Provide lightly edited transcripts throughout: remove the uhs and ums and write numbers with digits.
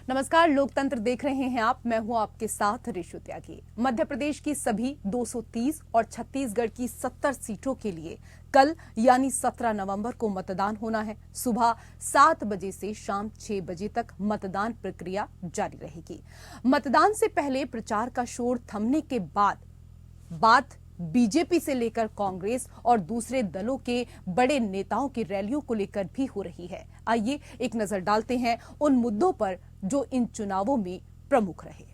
नमस्कार, लोकतंत्र देख रहे हैं आप। मैं हूं आपके साथ ऋषु त्यागी। मध्य प्रदेश की सभी 230 और छत्तीसगढ़ की 70 सीटों के लिए कल यानी 17 नवंबर को मतदान होना है। सुबह 7 बजे से शाम 6 बजे तक मतदान प्रक्रिया जारी रहेगी। मतदान से पहले प्रचार का शोर थमने के बाद बात बीजेपी से लेकर कांग्रेस और दूसरे दलों के बड़े नेताओं की रैलियों को लेकर भी हो रही है। आइए एक नजर डालते हैं उन मुद्दों पर जो इन चुनावों में प्रमुख रहे।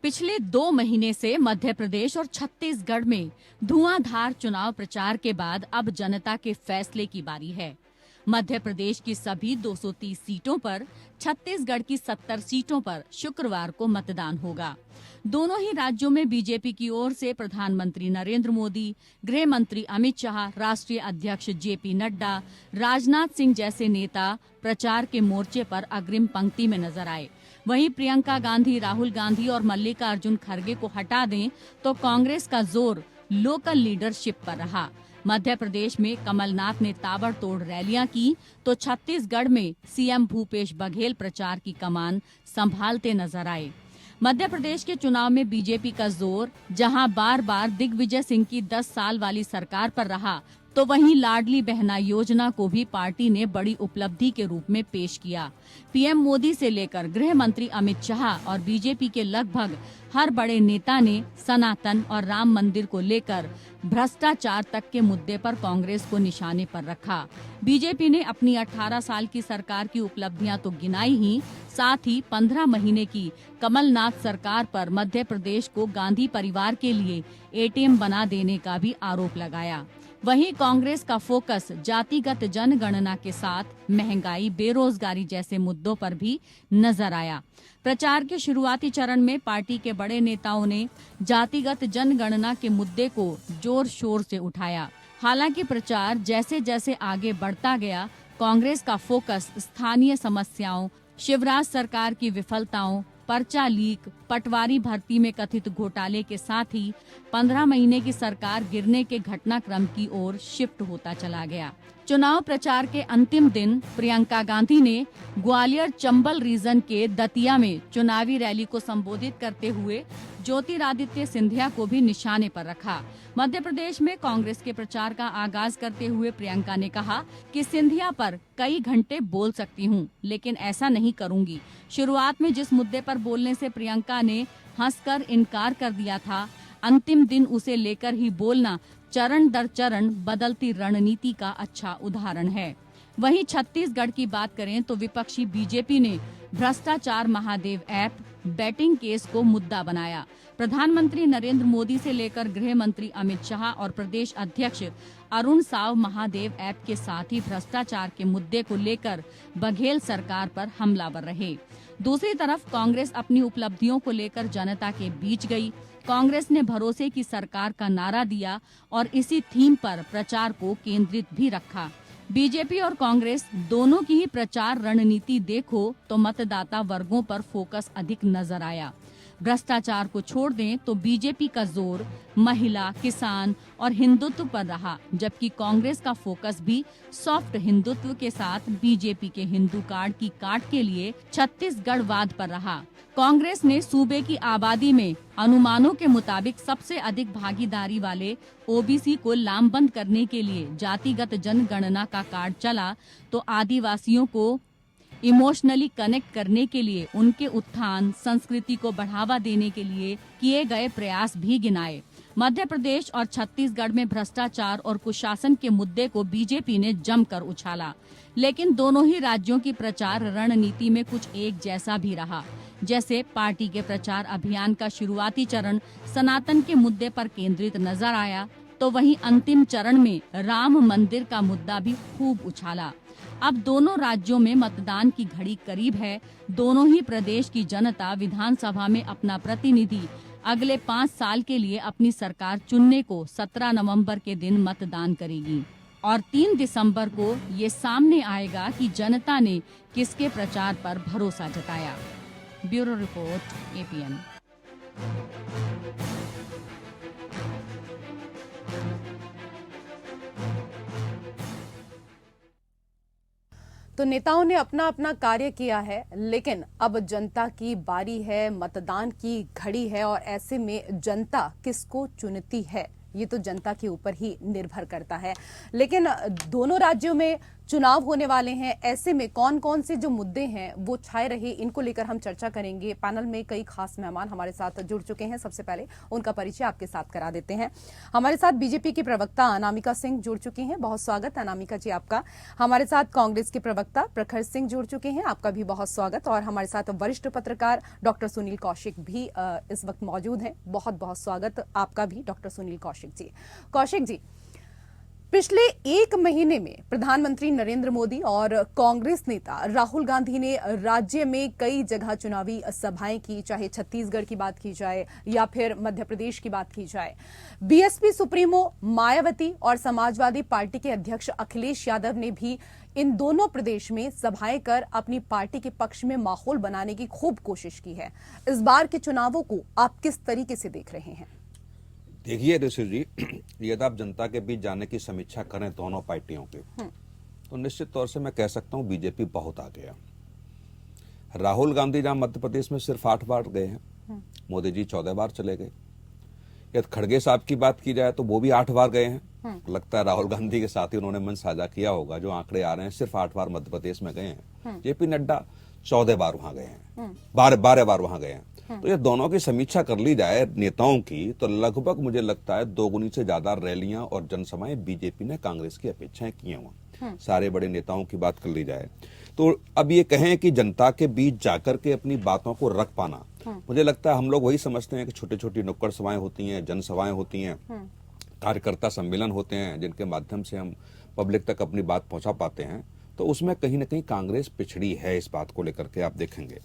पिछले 2 महीने से मध्य प्रदेश और छत्तीसगढ़ में धुआंधार चुनाव प्रचार के बाद अब जनता के फैसले की बारी है। मध्य प्रदेश की सभी 230 सीटों पर, छत्तीसगढ़ की 70 सीटों पर शुक्रवार को मतदान होगा। दोनों ही राज्यों में बीजेपी की ओर से प्रधानमंत्री नरेंद्र मोदी, गृह मंत्री अमित शाह, राष्ट्रीय अध्यक्ष जेपी नड्डा, राजनाथ सिंह जैसे नेता प्रचार के मोर्चे पर अग्रिम पंक्ति में नजर आए। वहीं प्रियंका गांधी, राहुल गांधी और मल्लिकार्जुन खड़गे को हटा दें तो कांग्रेस का जोर लोकल लीडरशिप पर रहा। मध्य प्रदेश में कमलनाथ ने ताबड़तोड़ रैलियां की तो छत्तीसगढ़ में सीएम भूपेश बघेल प्रचार की कमान संभालते नजर आए। मध्य प्रदेश के चुनाव में बीजेपी का जोर जहां बार बार दिग्विजय सिंह की 10 साल वाली सरकार पर रहा, तो वहीं लाडली बहना योजना को भी पार्टी ने बड़ी उपलब्धि के रूप में पेश किया। पीएम मोदी से लेकर गृह मंत्री अमित शाह और बीजेपी के लगभग हर बड़े नेता ने सनातन और राम मंदिर को लेकर भ्रष्टाचार तक के मुद्दे पर कांग्रेस को निशाने पर रखा। बीजेपी ने अपनी 18 साल की सरकार की उपलब्धियां तो गिनाई ही, साथ ही 15 महीने की कमलनाथ सरकार पर मध्य प्रदेश को गांधी परिवार के लिए एटीएम बना देने का भी आरोप लगाया। वहीं कांग्रेस का फोकस जातिगत जनगणना के साथ महंगाई, बेरोजगारी जैसे मुद्दों पर भी नजर आया। प्रचार के शुरुआती चरण में पार्टी के बड़े नेताओं ने जातिगत जनगणना के मुद्दे को जोर शोर से उठाया। हालांकि प्रचार जैसे जैसे आगे बढ़ता गया, कांग्रेस का फोकस स्थानीय समस्याओं, शिवराज सरकार की विफलताओं, पर्चा लीक, पटवारी भर्ती में कथित घोटाले के साथ ही 15 महीने की सरकार गिरने के घटनाक्रम की ओर शिफ्ट होता चला गया। चुनाव प्रचार के अंतिम दिन प्रियंका गांधी ने ग्वालियर चंबल रीजन के दतिया में चुनावी रैली को संबोधित करते हुए ज्योतिरादित्य सिंधिया को भी निशाने पर रखा। मध्य प्रदेश में कांग्रेस के प्रचार का आगाज करते हुए प्रियंका ने कहा कि सिंधिया पर कई घंटे बोल सकती हूं, लेकिन ऐसा नहीं करूंगी। शुरुआत में जिस मुद्दे पर बोलने से प्रियंका ने हंसकर इनकार कर दिया था, अंतिम दिन उसे लेकर ही बोलना चरण दर चरण बदलती रणनीति का अच्छा उदाहरण है। वहीं छत्तीसगढ़ की बात करें तो विपक्षी बीजेपी ने भ्रष्टाचार महादेव ऐप, बैटिंग केस को मुद्दा बनाया। प्रधानमंत्री नरेंद्र मोदी से लेकर गृह मंत्री अमित शाह और प्रदेश अध्यक्ष अरुण साव महादेव ऐप के साथ ही भ्रष्टाचार के मुद्दे को लेकर बघेल सरकार पर हमलावर रहे। दूसरी तरफ कांग्रेस अपनी उपलब्धियों को लेकर जनता के बीच गई। कांग्रेस ने भरोसे की सरकार का नारा दिया और इसी थीम पर प्रचार को केंद्रित भी रखा। बीजेपी और कांग्रेस दोनों की ही प्रचार रणनीति देखो तो मतदाता वर्गों पर फोकस अधिक नजर आया। भ्रष्टाचार को छोड़ दें तो बीजेपी का जोर महिला, किसान और हिंदुत्व पर रहा, जबकि कांग्रेस का फोकस भी सॉफ्ट हिंदुत्व के साथ बीजेपी के हिंदू कार्ड की काट के लिए छत्तीसगढ़वाद पर रहा। कांग्रेस ने सूबे की आबादी में अनुमानों के मुताबिक सबसे अधिक भागीदारी वाले ओबीसी को लामबंद करने के लिए जातिगत जनगणना का कार्ड चला, तो आदिवासियों को इमोशनली कनेक्ट करने के लिए उनके उत्थान, संस्कृति को बढ़ावा देने के लिए किए गए प्रयास भी गिनाए। मध्य प्रदेश और छत्तीसगढ़ में भ्रष्टाचार और कुशासन के मुद्दे को बीजेपी ने जमकर उछाला, लेकिन दोनों ही राज्यों की प्रचार रणनीति में कुछ एक जैसा भी रहा। जैसे पार्टी के प्रचार अभियान का शुरुआती चरण सनातन के मुद्दे पर केंद्रित नजर आया, तो वहीं अंतिम चरण में राम मंदिर का मुद्दा भी खूब उछाला। अब दोनों राज्यों में मतदान की घड़ी करीब है। दोनों ही प्रदेश की जनता विधानसभा में अपना प्रतिनिधि अगले 5 साल के लिए अपनी सरकार चुनने को 17 नवंबर के दिन मतदान करेगी और 3 दिसंबर को ये सामने आएगा कि जनता ने किसके प्रचार पर भरोसा जताया। Bureau report, APN। तो नेताओं ने अपना अपना कार्य किया है, लेकिन अब जनता की बारी है, मतदान की घड़ी है और ऐसे में जनता किसको चुनती है ये तो जनता के ऊपर ही निर्भर करता है। लेकिन दोनों राज्यों में चुनाव होने वाले हैं, ऐसे में कौन कौन से जो मुद्दे हैं वो छाए रहे, इनको लेकर हम चर्चा करेंगे। पैनल में कई खास मेहमान हमारे साथ जुड़ चुके हैं। सबसे पहले उनका परिचय आपके साथ करा देते हैं। हमारे साथ बीजेपी की प्रवक्ता अनामिका सिंह जुड़ चुकी हैं, बहुत स्वागत अनामिका जी आपका। हमारे साथ कांग्रेस के प्रवक्ता प्रखर सिंह जुड़ चुके हैं, आपका भी बहुत स्वागत। और हमारे साथ वरिष्ठ पत्रकार डॉक्टर सुनील कौशिक भी इस वक्त मौजूद हैं, बहुत बहुत स्वागत आपका भी डॉक्टर सुनील कौशिक जी। कौशिक जी, पिछले एक महीने में प्रधानमंत्री नरेंद्र मोदी और कांग्रेस नेता राहुल गांधी ने राज्य में कई जगह चुनावी सभाएं की, चाहे छत्तीसगढ़ की बात की जाए या फिर मध्य प्रदेश की बात की जाए। बीएसपी सुप्रीमो मायावती और समाजवादी पार्टी के अध्यक्ष अखिलेश यादव ने भी इन दोनों प्रदेश में सभाएं कर अपनी पार्टी के पक्ष में माहौल बनाने की खूब कोशिश की है। इस बार के चुनावों को आप किस तरीके से देख रहे हैं? देखिए ऋषि जी, यदि आप जनता के बीच जाने की समीक्षा करें दोनों पार्टियों के, तो निश्चित तौर से मैं कह सकता हूं बीजेपी बहुत आगे है। राहुल गांधी जहां मध्य प्रदेश में सिर्फ 8 बार गए हैं, मोदी जी 14 बार चले गए। यदि खड़गे साहब की बात की जाए तो वो भी 8 बार गए हैं। लगता है राहुल गांधी के साथ ही उन्होंने मन साझा किया होगा। जो आंकड़े आ रहे हैं, सिर्फ 8 बार मध्य प्रदेश में गए हैं। जेपी नड्डा 14 बार वहां गए हैं, 12 बार वहां गए हैं। तो ये दोनों की समीक्षा कर ली जाए नेताओं की, तो लगभग मुझे लगता है 2 गुनी से ज्यादा रैलियां और जनसभाएं बीजेपी ने कांग्रेस की अपेक्षाएं की हुआ। सारे बड़े नेताओं की बात कर ली जाए तो अब ये कहें कि जनता के बीच जाकर के अपनी बातों को रख पाना, मुझे लगता है हम लोग वही समझते हैं कि छोटी छोटी नुक्कड़ सभाएं होती हैं, जनसभाएं होती हैं, कार्यकर्ता सम्मेलन होते हैं जिनके माध्यम से हम पब्लिक तक अपनी बात पहुंचा पाते हैं। तो उसमें कहीं ना कहीं कांग्रेस पिछड़ी है। इस बात को लेकर के आप देखेंगे,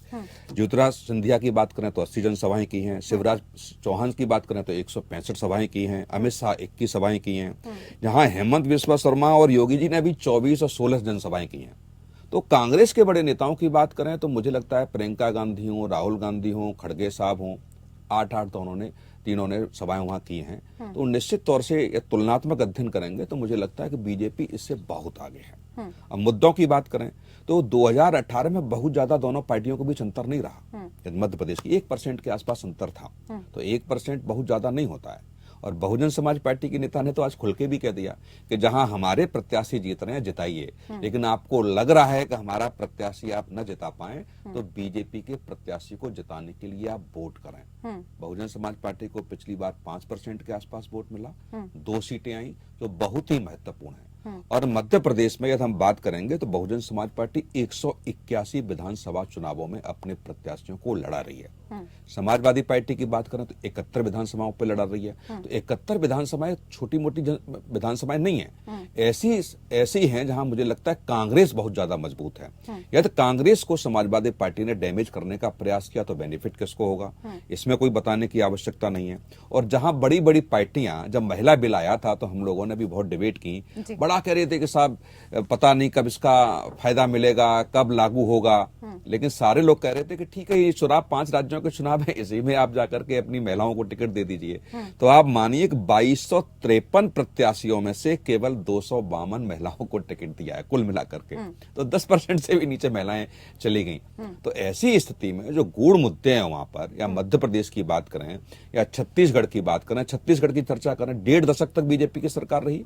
ज्योतिराज सिंधिया की बात करें तो 80 जनसभाएं की हैं, शिवराज चौहान की बात करें तो 165 सभाएं की हैं, अमित शाह 21 सभाएं की हैं, जहां हेमंत बिस्वा शर्मा और योगी जी ने भी 24 और 16 जनसभाएं की हैं। तो कांग्रेस के बड़े नेताओं की बात करें तो मुझे लगता है प्रियंका गांधी हो, राहुल गांधी हो, खड़गे साहब हो, 8 तो तीनों ने सभाएं वहां की हैं। तो निश्चित तौर से तुलनात्मक अध्ययन करेंगे तो मुझे लगता है कि बीजेपी इससे बहुत आगे है। अब मुद्दों की बात करें तो 2018 में बहुत ज्यादा दोनों पार्टियों के बीच अंतर नहीं रहा। मध्य प्रदेश की 1% के आसपास अंतर था, तो 1% बहुत ज्यादा नहीं होता है। और बहुजन समाज पार्टी के नेता ने तो आज खुल के भी कह दिया कि जहां हमारे प्रत्याशी जीत रहे हैं जिताइए, लेकिन आपको लग रहा है कि हमारा प्रत्याशी आप न जिता पाए तो बीजेपी के प्रत्याशी को जिताने के लिए आप वोट करें। बहुजन समाज पार्टी को पिछली बार 5% के आसपास वोट मिला, 2 सीटें आई जो बहुत ही महत्वपूर्ण है। और मध्य प्रदेश में यदि हम बात करेंगे तो बहुजन समाज पार्टी 181 विधानसभा चुनावों में अपने प्रत्याशियों को लड़ा रही है। समाजवादी पार्टी की बात करें तो 71 विधानसभाओं पर लड़ा रही है। तो 71 विधानसभाएं छोटी मोटी विधानसभाएं नहीं है, ऐसी हैं जहां मुझे लगता है कांग्रेस बहुत ज्यादा मजबूत है। यदि कांग्रेस को समाजवादी पार्टी ने डैमेज करने का प्रयास किया तो बेनिफिट किसको होगा, इसमें कोई बताने की आवश्यकता नहीं है। और जहां बड़ी बड़ी पार्टियां, जब महिला बिल आया था तो हम लोगों ने भी बहुत डिबेट की, बड़ा कह रहे थे कि साहब पता नहीं कब इसका फायदा मिलेगा, कब लागू होगा, लेकिन सारे लोग कह रहे थे कि ठीक है ये चुनाव 5 राज्यों के चुनाव है, इसी में आप जाकर के अपनी महिलाओं को टिकट दे दीजिए। तो आप मानिए कि 2253 प्रत्याशियों में से केवल 252 महिलाओं को टिकट दिया है कुल मिलाकर के, तो 10% से भी नीचे महिलाएं चली गई। तो ऐसी स्थिति में जो गूढ़ मुद्दे हैं वहां पर, या मध्य प्रदेश की बात करें या छत्तीसगढ़ की बात करें, छत्तीसगढ़ की चर्चा करें, 1.5 दशक तक बीजेपी की सरकार रही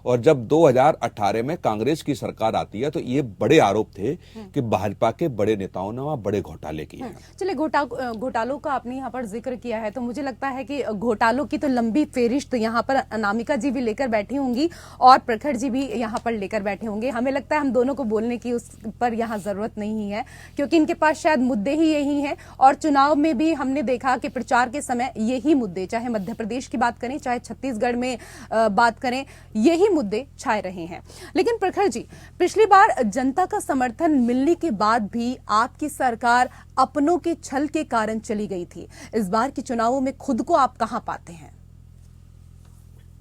और जब 2018 में कांग्रेस की सरकार आती है तो ये बड़े आरोप थे कि भाजपा के बड़े नेताओं ने वहां बड़े घोटाले किए हैं। चलिए, घोटालों का आपने यहाँ पर जिक्र किया है तो मुझे लगता है कि घोटालों की तो लंबी फेरिस्त यहाँ पर अनामिका जी भी लेकर बैठी होंगी और प्रखर जी भी यहाँ पर लेकर बैठे होंगे। हमें लगता है हम दोनों को बोलने की उस पर यहाँ जरूरत नहीं है, क्योंकि इनके पास शायद मुद्दे ही यही हैं और चुनाव में भी हमने देखा कि प्रचार के समय यही मुद्दे, चाहे मध्य प्रदेश की बात करें चाहे छत्तीसगढ़ में बात करें, यही मुद्दे छाए रहे हैं। लेकिन प्रखर जी, पिछली बार जनता का समर्थन मिलने के बाद भी आपकी सरकार अपनों के छल के कारण चली गई थी। इस बार के चुनावों में खुद को आप कहां पाते हैं?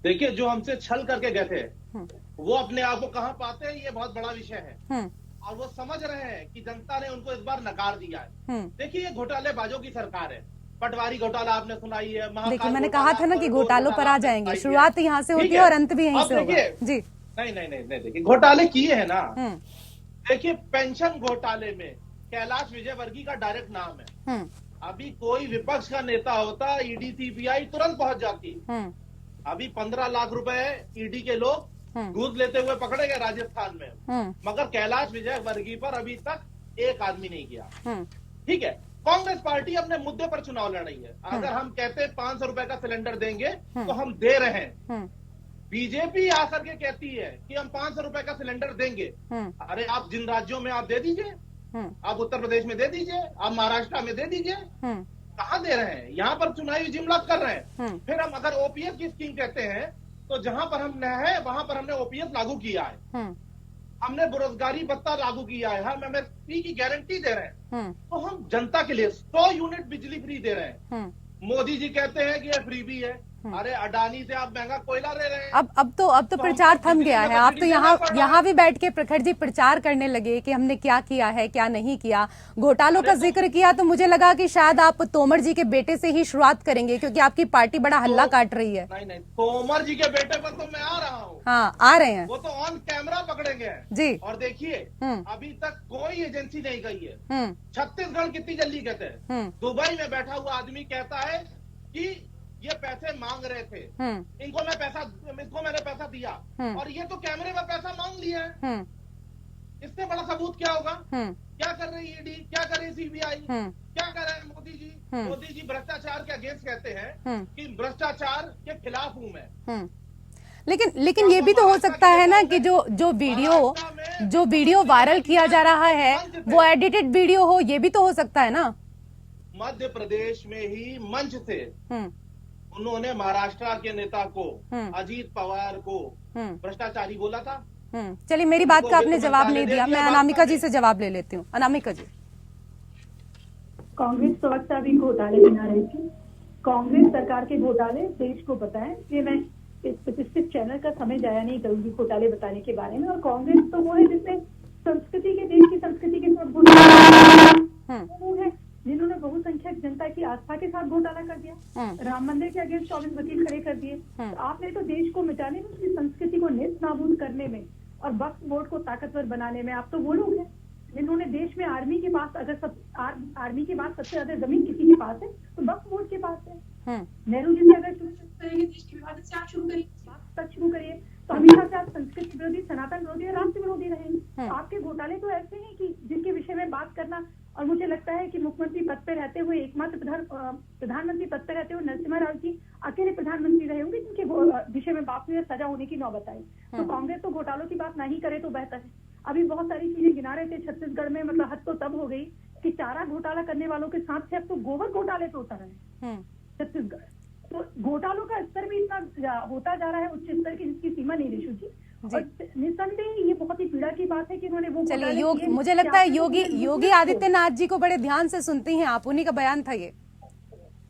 देखिए, जो हमसे छल करके गए थे वो अपने आप को कहां पाते हैं, ये बहुत बड़ा विषय है। और वो समझ रहे हैं कि जनता ने उनको इस बार नकार दिया है। देखिए, ये घोटालेबाजों की सरकार है। पटवारी घोटाला आपने सुनाई है, देखिए मैंने कहा था ना कि घोटालों पर आ जाएंगे, शुरुआत यहाँ से होती है और अंत भी यहीं से होगा जी। नहीं, देखिए घोटाले किए हैं ना, देखिए, पेंशन घोटाले में कैलाश विजयवर्गीय का डायरेक्ट नाम है। अभी कोई विपक्ष का नेता होता, ईडी सीबीआई तुरंत पहुंच जाती। अभी 15 लाख रुपए ईडी के लोग दूध लेते हुए पकड़े गए राजस्थान में, मगर कैलाश विजयवर्गीय पर अभी तक एक आदमी नहीं गया। ठीक है, कांग्रेस पार्टी अपने मुद्दे पर चुनाव लड़ रही है। अगर हम कहते हैं 500 रुपए का सिलेंडर देंगे तो हम दे रहे हैं। बीजेपी आकर के कहती है कि हम 500 रुपए का सिलेंडर देंगे। अरे आप जिन राज्यों में आप दे दीजिए, आप उत्तर प्रदेश में दे दीजिए, आप महाराष्ट्र में दे दीजिए, कहां दे रहे हैं? यहाँ पर चुनावी जुमला कर रहे हैं। फिर हम अगर ओपीएस की स्कीम कहते हैं तो जहां पर हम न है वहां पर हमने ओपीएस लागू किया है, हमने बेरोजगारी भत्ता लागू किया है, हम एमएसपी की गारंटी दे रहे हैं, तो हम जनता के लिए 100 यूनिट बिजली फ्री दे रहे हैं। मोदी जी कहते हैं कि ये फ्री भी है। अरे अडानी से आप महंगा कोयला ले रहे हैं। अब तो प्रचार थम गया है। आप तो यहाँ भी बैठ के प्रखर जी प्रचार करने लगे कि हमने क्या किया है क्या नहीं किया। घोटालों का जिक्र किया तो मुझे लगा कि शायद आप तोमर जी के बेटे से ही शुरुआत करेंगे, क्योंकि आपकी पार्टी बड़ा हल्ला काट रही है। नहीं, तोमर जी के बेटे पर तो मैं आ रहा हूँ। हाँ, आ रहे हैं, वो तो ऑन कैमरा पकड़ेंगे जी। और देखिए, अभी तक कोई एजेंसी नहीं गई है। छत्तीसगढ़ कितनी जल्दी कहते हैं। दुबई में बैठा हुआ आदमी कहता है कि ये पैसे मांग रहे थे, इनको मैंने पैसा दिया, और ये तो कैमरे में पैसा मांग लिया है। इससे बड़ा सबूत क्या होगा? क्या कर रही ईडी, क्या कर रही सीबीआई, क्या कर रहे हैं मोदी जी? मोदी जी भ्रष्टाचार के अगेंस्ट कहते हैं कि भ्रष्टाचार के खिलाफ हूं मैं। लेकिन ये भी तो हो सकता है ना कि जो वीडियो वायरल किया जा रहा है वो एडिटेड वीडियो हो, ये भी तो हो सकता है ना। मध्य प्रदेश में ही मंच से उन्होंने महाराष्ट्र के नेता को, अजीत पवार को भ्रष्टाचारी बोला था। चलिए, मेरी बात का आपने जवाब नहीं दिया, मैं अनामिका जी से जवाब ले लेती हूँ। अनामिका जी, कांग्रेस तो वक्त अभी घोटाले बना रही थी। कांग्रेस सरकार के घोटाले देश को पता है, इसलिए मैं इस प्रतिष्ठित चैनल का समय जाया नहीं करूंगी घोटाले बताने के बारे में। और कांग्रेस तो वो है जिसने संस्कृति के, देश की संस्कृति के साथ घोटाला, वो है जिन्होंने बहुसंख्यक जनता की आस्था के साथ घोटाला कर दिया, राम मंदिर के अगेंस्ट 24 वकील खड़े कर दिए। तो आपने तो देश को मिटाने में, उसकी संस्कृति को नेस्त नाबूद करने में और वक्फ बोर्ड को ताकतवर बनाने में आप तो वो लोग हैं जिन्होंने देश में आर्मी के पास, अगर आर्मी के बाद सबसे ज्यादा जमीन किसी के पास है तो वक्फ बोर्ड के पास है। नेहरू जी से अगर शुरू करेंगे देश की विवाद से आप शुरू करिए तो हमेशा से आप संस्कृति विरोधी, सनातन विरोधी और राष्ट्र विरोधी रहेंगे। आपके घोटाले तो ऐसे हैं कि जिनके विषय में बात करना, और मुझे लगता है कि मुख्यमंत्री पद पर रहते हुए, एकमात्र प्रधानमंत्री पद पर रहते हुए नरसिम्हा राव जी अकेले प्रधानमंत्री रहे होंगे जिनके विषय में बात हुई और सजा होने की नौबत आई। तो कांग्रेस तो घोटालों की बात नहीं करे तो बेहतर है। अभी बहुत सारी चीजें गिना रहे थे छत्तीसगढ़ में, मतलब हद तो तब हो गई कि चारा घोटाला करने वालों के साथ से अब तो गोबर घोटाले पे उतर रहे हैं छत्तीसगढ़। तो घोटालों का स्तर भी इतना होता जा रहा है उच्च स्तर की, जिसकी सीमा नहीं रेशु जी। और निसंदेह ये बहुत ही पीड़ा की बात है कि उन्होंने वो, चलिए, मुझे लगता है योगी आदित्यनाथ जी को बड़े ध्यान से सुनती हैं आप, उन्हीं का बयान था ये।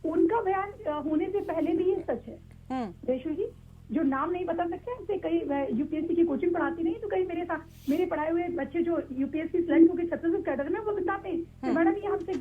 उनका बयान होने से पहले भी ये सच है रेशु जी। जो नाम नहीं बता सकते हमसे, कई यूपीएससी की कोचिंग पढ़ाती नहीं तो कई मेरे पढ़ाए हुए बच्चे जो यूपीएससी सिलेक्ट होकर छत्तीसगढ़ कैडर में, वो बताते हैं कि मैडम ये हमसे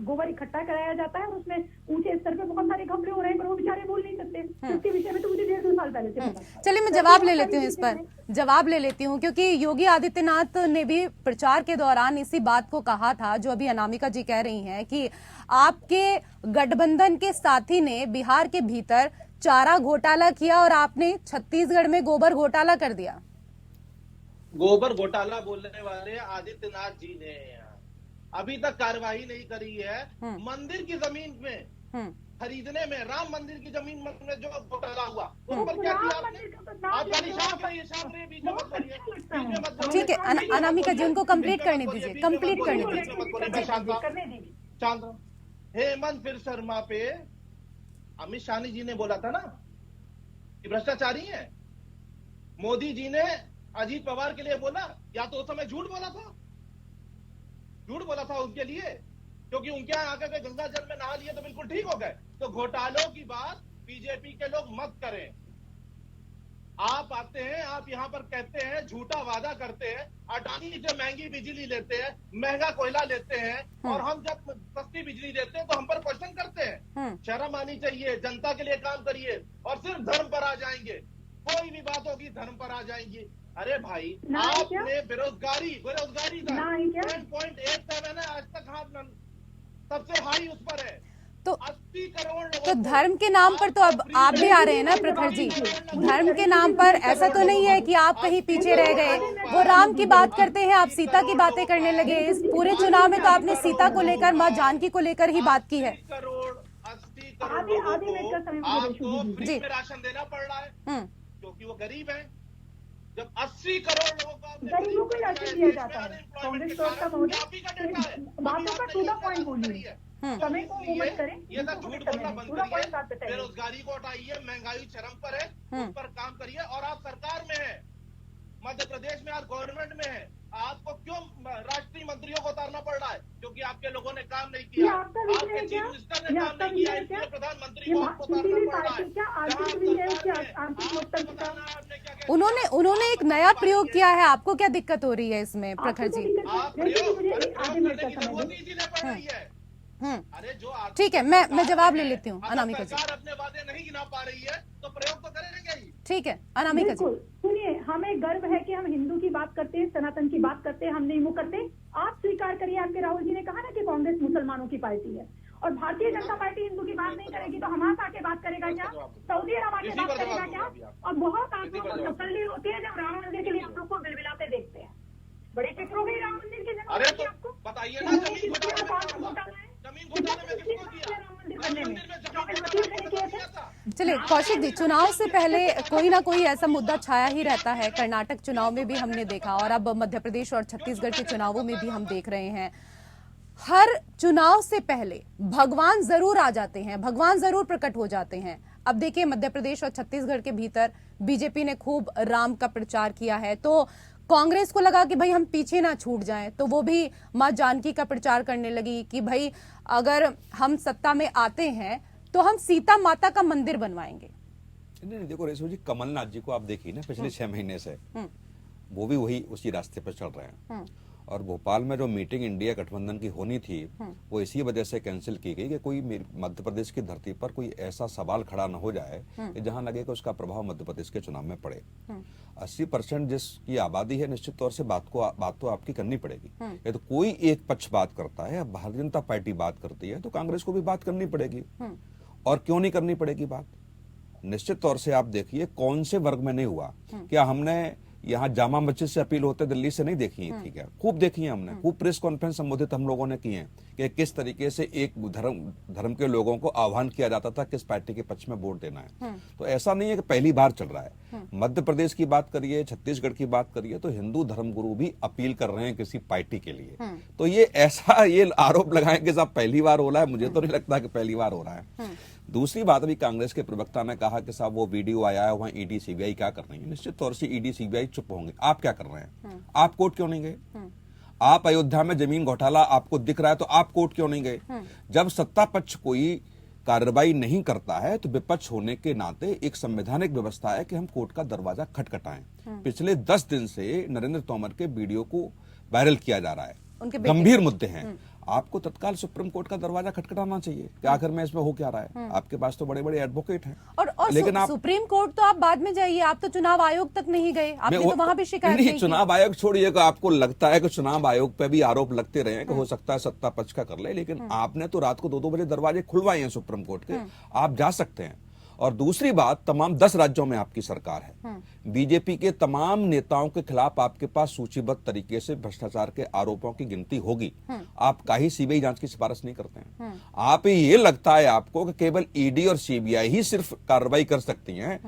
गोबर इकट्ठा कराया जाता है और उसमें ऊंचे स्तर पे बहुत सारे घपले हो रहे हैं, पर वो बेचारे बोल नहीं सकते। उसके विषय में तो मुझे 1.5-2 साल पहले से पता। चलिए, मैं जवाब ले लेती हूँ, इस पर जवाब ले लेती हूँ, क्योंकि योगी आदित्यनाथ ने भी प्रचार के दौरान इसी बात को कहा था जो अभी अनामिका जी कह रही हैं कि आपके गठबंधन के साथी ने बिहार के भीतर चारा घोटाला किया और आपने छत्तीसगढ़ में गोबर घोटाला कर दिया। गोबर घोटाला बोलने वाले आदित्यनाथ जी ने अभी तक कार्रवाई नहीं करी है। मंदिर की जमीन में खरीदने में, राम मंदिर की जमीन में जो घोटाला हुआ उस पर क्या किया आपने? ठीक है अनामिका जी, उनको कंप्लीट करने दीजिए, कंप्लीट करने दीजिए। चांद हेमंत फिर शर्मा पे अमित शाह जी ने बोला था ना कि भ्रष्टाचारी है। मोदी जी ने अजीत पवार के लिए बोला, या तो उस समय झूठ बोला था उनके लिए, क्योंकि उनके यहाँ आकर के गंगा जल में नहा लिए तो बिल्कुल ठीक हो गए। तो घोटालों की बात बीजेपी के लोग मत करें। आप आते हैं, आप यहाँ पर कहते हैं, झूठा वादा करते हैं, अडानी से महंगी बिजली लेते हैं, महंगा कोयला लेते हैं, और हम जब सस्ती बिजली देते हैं तो हम पर क्वेश्चन करते हैं। शर्म आनी चाहिए, जनता के लिए काम करिए, और सिर्फ धर्म पर आ जाएंगे। कोई भी बात होगी धर्म पर आ जाएंगे। अरे भाई ना है क्या? आपने बेरोजगारी था ना है क्या? 7.87 है आज तक, हाँ सबसे हाई उस पर है। तो 80 करोड़ लोगों तो को धर्म के नाम पर तो अब आप भी आ रहे हैं ना प्रखर जी। धर्म के नाम पर ऐसा तो नहीं है कि आप कहीं पीछे रह गए। वो राम की बात करते हैं, आप सीता की बातें करने लगे। इस पूरे चुनाव में तो आपने सीता को लेकर, माँ जानकी को लेकर ही बात की है। 80 करोड़ आधे मिनट का समय मुझे आपको दीजिए। फ्री जी। में राशन देना पड़ रहा है हम्म, क्योंकि वो गरीब है। जब 80 करोड़ लोगों को आपने गरीबों को फ्री राशन में दिया देश जाता में है। अनएम्प्लॉयमेंट कांग्रेस के का कारण मोदी ये आप ही का डेटा है। बातों का टू द पॉइंट बोलिए। समय को वो मत करें। ये सब झूठ बोलना बंद पूरा करिए, पॉइंट बात बताइए। बेरोजगारी को हटाइए, महंगाई चरम पर है, उस पर काम करिए। और आप सरकार में है, मध्य प्रदेश में आप गवर्नमेंट में है, आपको क्यों राष्ट्रीय मंत्रियों को उतारना पड़ रहा है? क्योंकि आपके लोगों ने काम नहीं ये किया, आपका विषय आपके है चीफ क्या? मिनिस्टर ने ये काम आपका नहीं किया, विषय है क्या? इसलिए प्रधानमंत्री ये को आपको किसी उतारना भी पड़ रहा पार्टी है। क्या जहां आर्थिक आप विषय है सरकार क्या? में, आर्थिक आपको लोकतंत्र का बताना है आपने क्या क्या उन्होंने एक नया प्रयोग किया है। आपको क्या दिक्कत हो रही है इसमें प्रखर आपको जी? क्या दिक्कत है? आप वैसे भी प्रयोग मुझे प्रयोग आधे मिनट करने का की समय जरूरत दे। ही इसीलिए पड़ रही है। अरे जो आर्थिक ठीक है, मैं सरकार जवाब ले है, लेती हूँ अगर अनामिका जी। सरकार अपने वादे नहीं गिना पा रही है तो प्रयोग तो करेंगे ही। ठीक है अनामिका जी। बिल्कुल सुनिए, हमें गर्व है कि हम हिंदू की बात करते हैं, सनातन की बात करते हैं, हम नहीं मुंह करते। आप स्वीकार करिए, आपके राहुल जी ने कहा ना कि कांग्रेस मुसलमानों की पार्टी है और भारतीय जनता पार्टी हिंदू की बात नहीं करेगी तो हमास आके बात करेगा क्या? सऊदी अरब आके बात करेगा क्या? और बहुत आप लोग को तसल्ली होती है जब राम मंदिर के लिए आप लोग को बिलबिलाते देखते हैं। बड़ी फिक्र हो गई राम मंदिर की अरे जगह तो आपको बताइए ना, जमीन घोटाले में जमीन घोटाले में किसको किया? राम मंदिर करने में किया था? चलिए कौशिक जी, चुनाव से पहले कोई ना कोई ऐसा मुद्दा छाया ही रहता है। कर्नाटक चुनाव में भी हमने देखा और अब मध्य प्रदेश और छत्तीसगढ़ के चुनावों में भी हम देख रहे हैं। हर चुनाव से पहले भगवान जरूर आ जाते हैं, भगवान जरूर प्रकट हो जाते हैं। अब देखिए मध्य प्रदेश और छत्तीसगढ़ के भीतर बीजेपी ने खूब राम का प्रचार किया है, तो कांग्रेस को लगा कि भाई हम पीछे ना छूट जाएं, तो वो भी मां जानकी का प्रचार करने लगी कि भाई अगर हम सत्ता में आते हैं तो हम सीता माता का मंदिर बनवाएंगे। नहीं देखो रेशमा जी, कमलनाथ जी को आप देखिए ना, पिछले 6 महीने से वो भी वही उसी रास्ते पर चल रहे हैं। और भोपाल में जो मीटिंग इंडिया गठबंधन की होनी थी वो इसी वजह से कैंसिल की गई कि कोई मध्य प्रदेश की धरती पर कोई ऐसा सवाल खड़ा न हो जाए कि जहां लगे कि उसका प्रभाव मध्य प्रदेश के चुनाव में पड़े। 80% जिसकी आबादी है, निश्चित तौर से बात तो आपकी करनी पड़ेगी। ये तो कोई एक पक्ष बात करता है, भारतीय जनता पार्टी बात करती है, तो कांग्रेस को भी बात करनी पड़ेगी। और क्यों नहीं करनी पड़ेगी बात? निश्चित तौर से आप देखिए कौन से वर्ग में नहीं हुआ। क्या हमने यहाँ जामा मस्जिद से अपील होते दिल्ली से नहीं देखी थी क्या? खूब देखी है हमने, खूब प्रेस कॉन्फ्रेंस संबोधित हम लोगों ने किए हैं कि किस तरीके से एक धर्म के लोगों को आह्वान किया जाता था किस पार्टी के पक्ष में वोट देना है। तो ऐसा नहीं है कि पहली बार चल रहा है। मध्य प्रदेश की बात करिए, छत्तीसगढ़ की बात करिए, तो हिंदू धर्मगुरु भी अपील कर रहे हैं किसी पार्टी के लिए। तो ये आरोप लगाएं कि साहब पहली बार हो रहा है, मुझे तो नहीं लगता कि पहली बार हो रहा है। दूसरी बात, अभी कांग्रेस के प्रवक्ता ने कहा कि साहब वो वीडियो आया है, वहां ईडी सीबीआई क्या कर रही है? निश्चित तौर से ईडी सीबीआई चुप होंगे। आप क्या कर रहे हैं? आप कोर्ट क्यों नहीं गए? आप अयोध्या में जमीन घोटाला आपको दिख रहा है तो आप कोर्ट क्यों नहीं गए? जब सत्ता पक्ष कोई कार्रवाई नहीं करता है तो विपक्ष होने के नाते एक संवैधानिक व्यवस्था है कि हम कोर्ट का दरवाजा खटखटाएं। पिछले 10 दिन से नरेंद्र तोमर के वीडियो को वायरल किया जा रहा है, गंभीर मुद्दे हैं। आपको तत्काल सुप्रीम कोर्ट का दरवाजा खटखटाना चाहिए कि आखिर में इसमें हो क्या रहा है। आपके पास तो बड़े बड़े एडवोकेट हैं। और लेकिन आप सुप्रीम कोर्ट तो आप बाद में जाइए, आप तो चुनाव आयोग तक नहीं गए, आपने तो वहां भी शिकायत नहीं की। चुनाव आयोग छोड़िएगा, आपको लगता है कि चुनाव आयोग पे भी आरोप लगते रहे कि हो सकता है सत्ता पक्ष का कर ले, लेकिन आपने तो रात को 2-2 बजे दरवाजे खुलवाए हैं सुप्रीम कोर्ट के, आप जा सकते हैं। और दूसरी बात, तमाम 10 राज्यों में आपकी सरकार है, बीजेपी के तमाम नेताओं के खिलाफ आपके पास सूचीबद्ध तरीके से भ्रष्टाचार के आरोपों की गिनती होगी। आप काहे सीबीआई जांच की सिफारिश नहीं करते हैं? आप ये लगता है आपको कि केवल ईडी और सीबीआई ही सिर्फ कार्रवाई कर सकती हैं,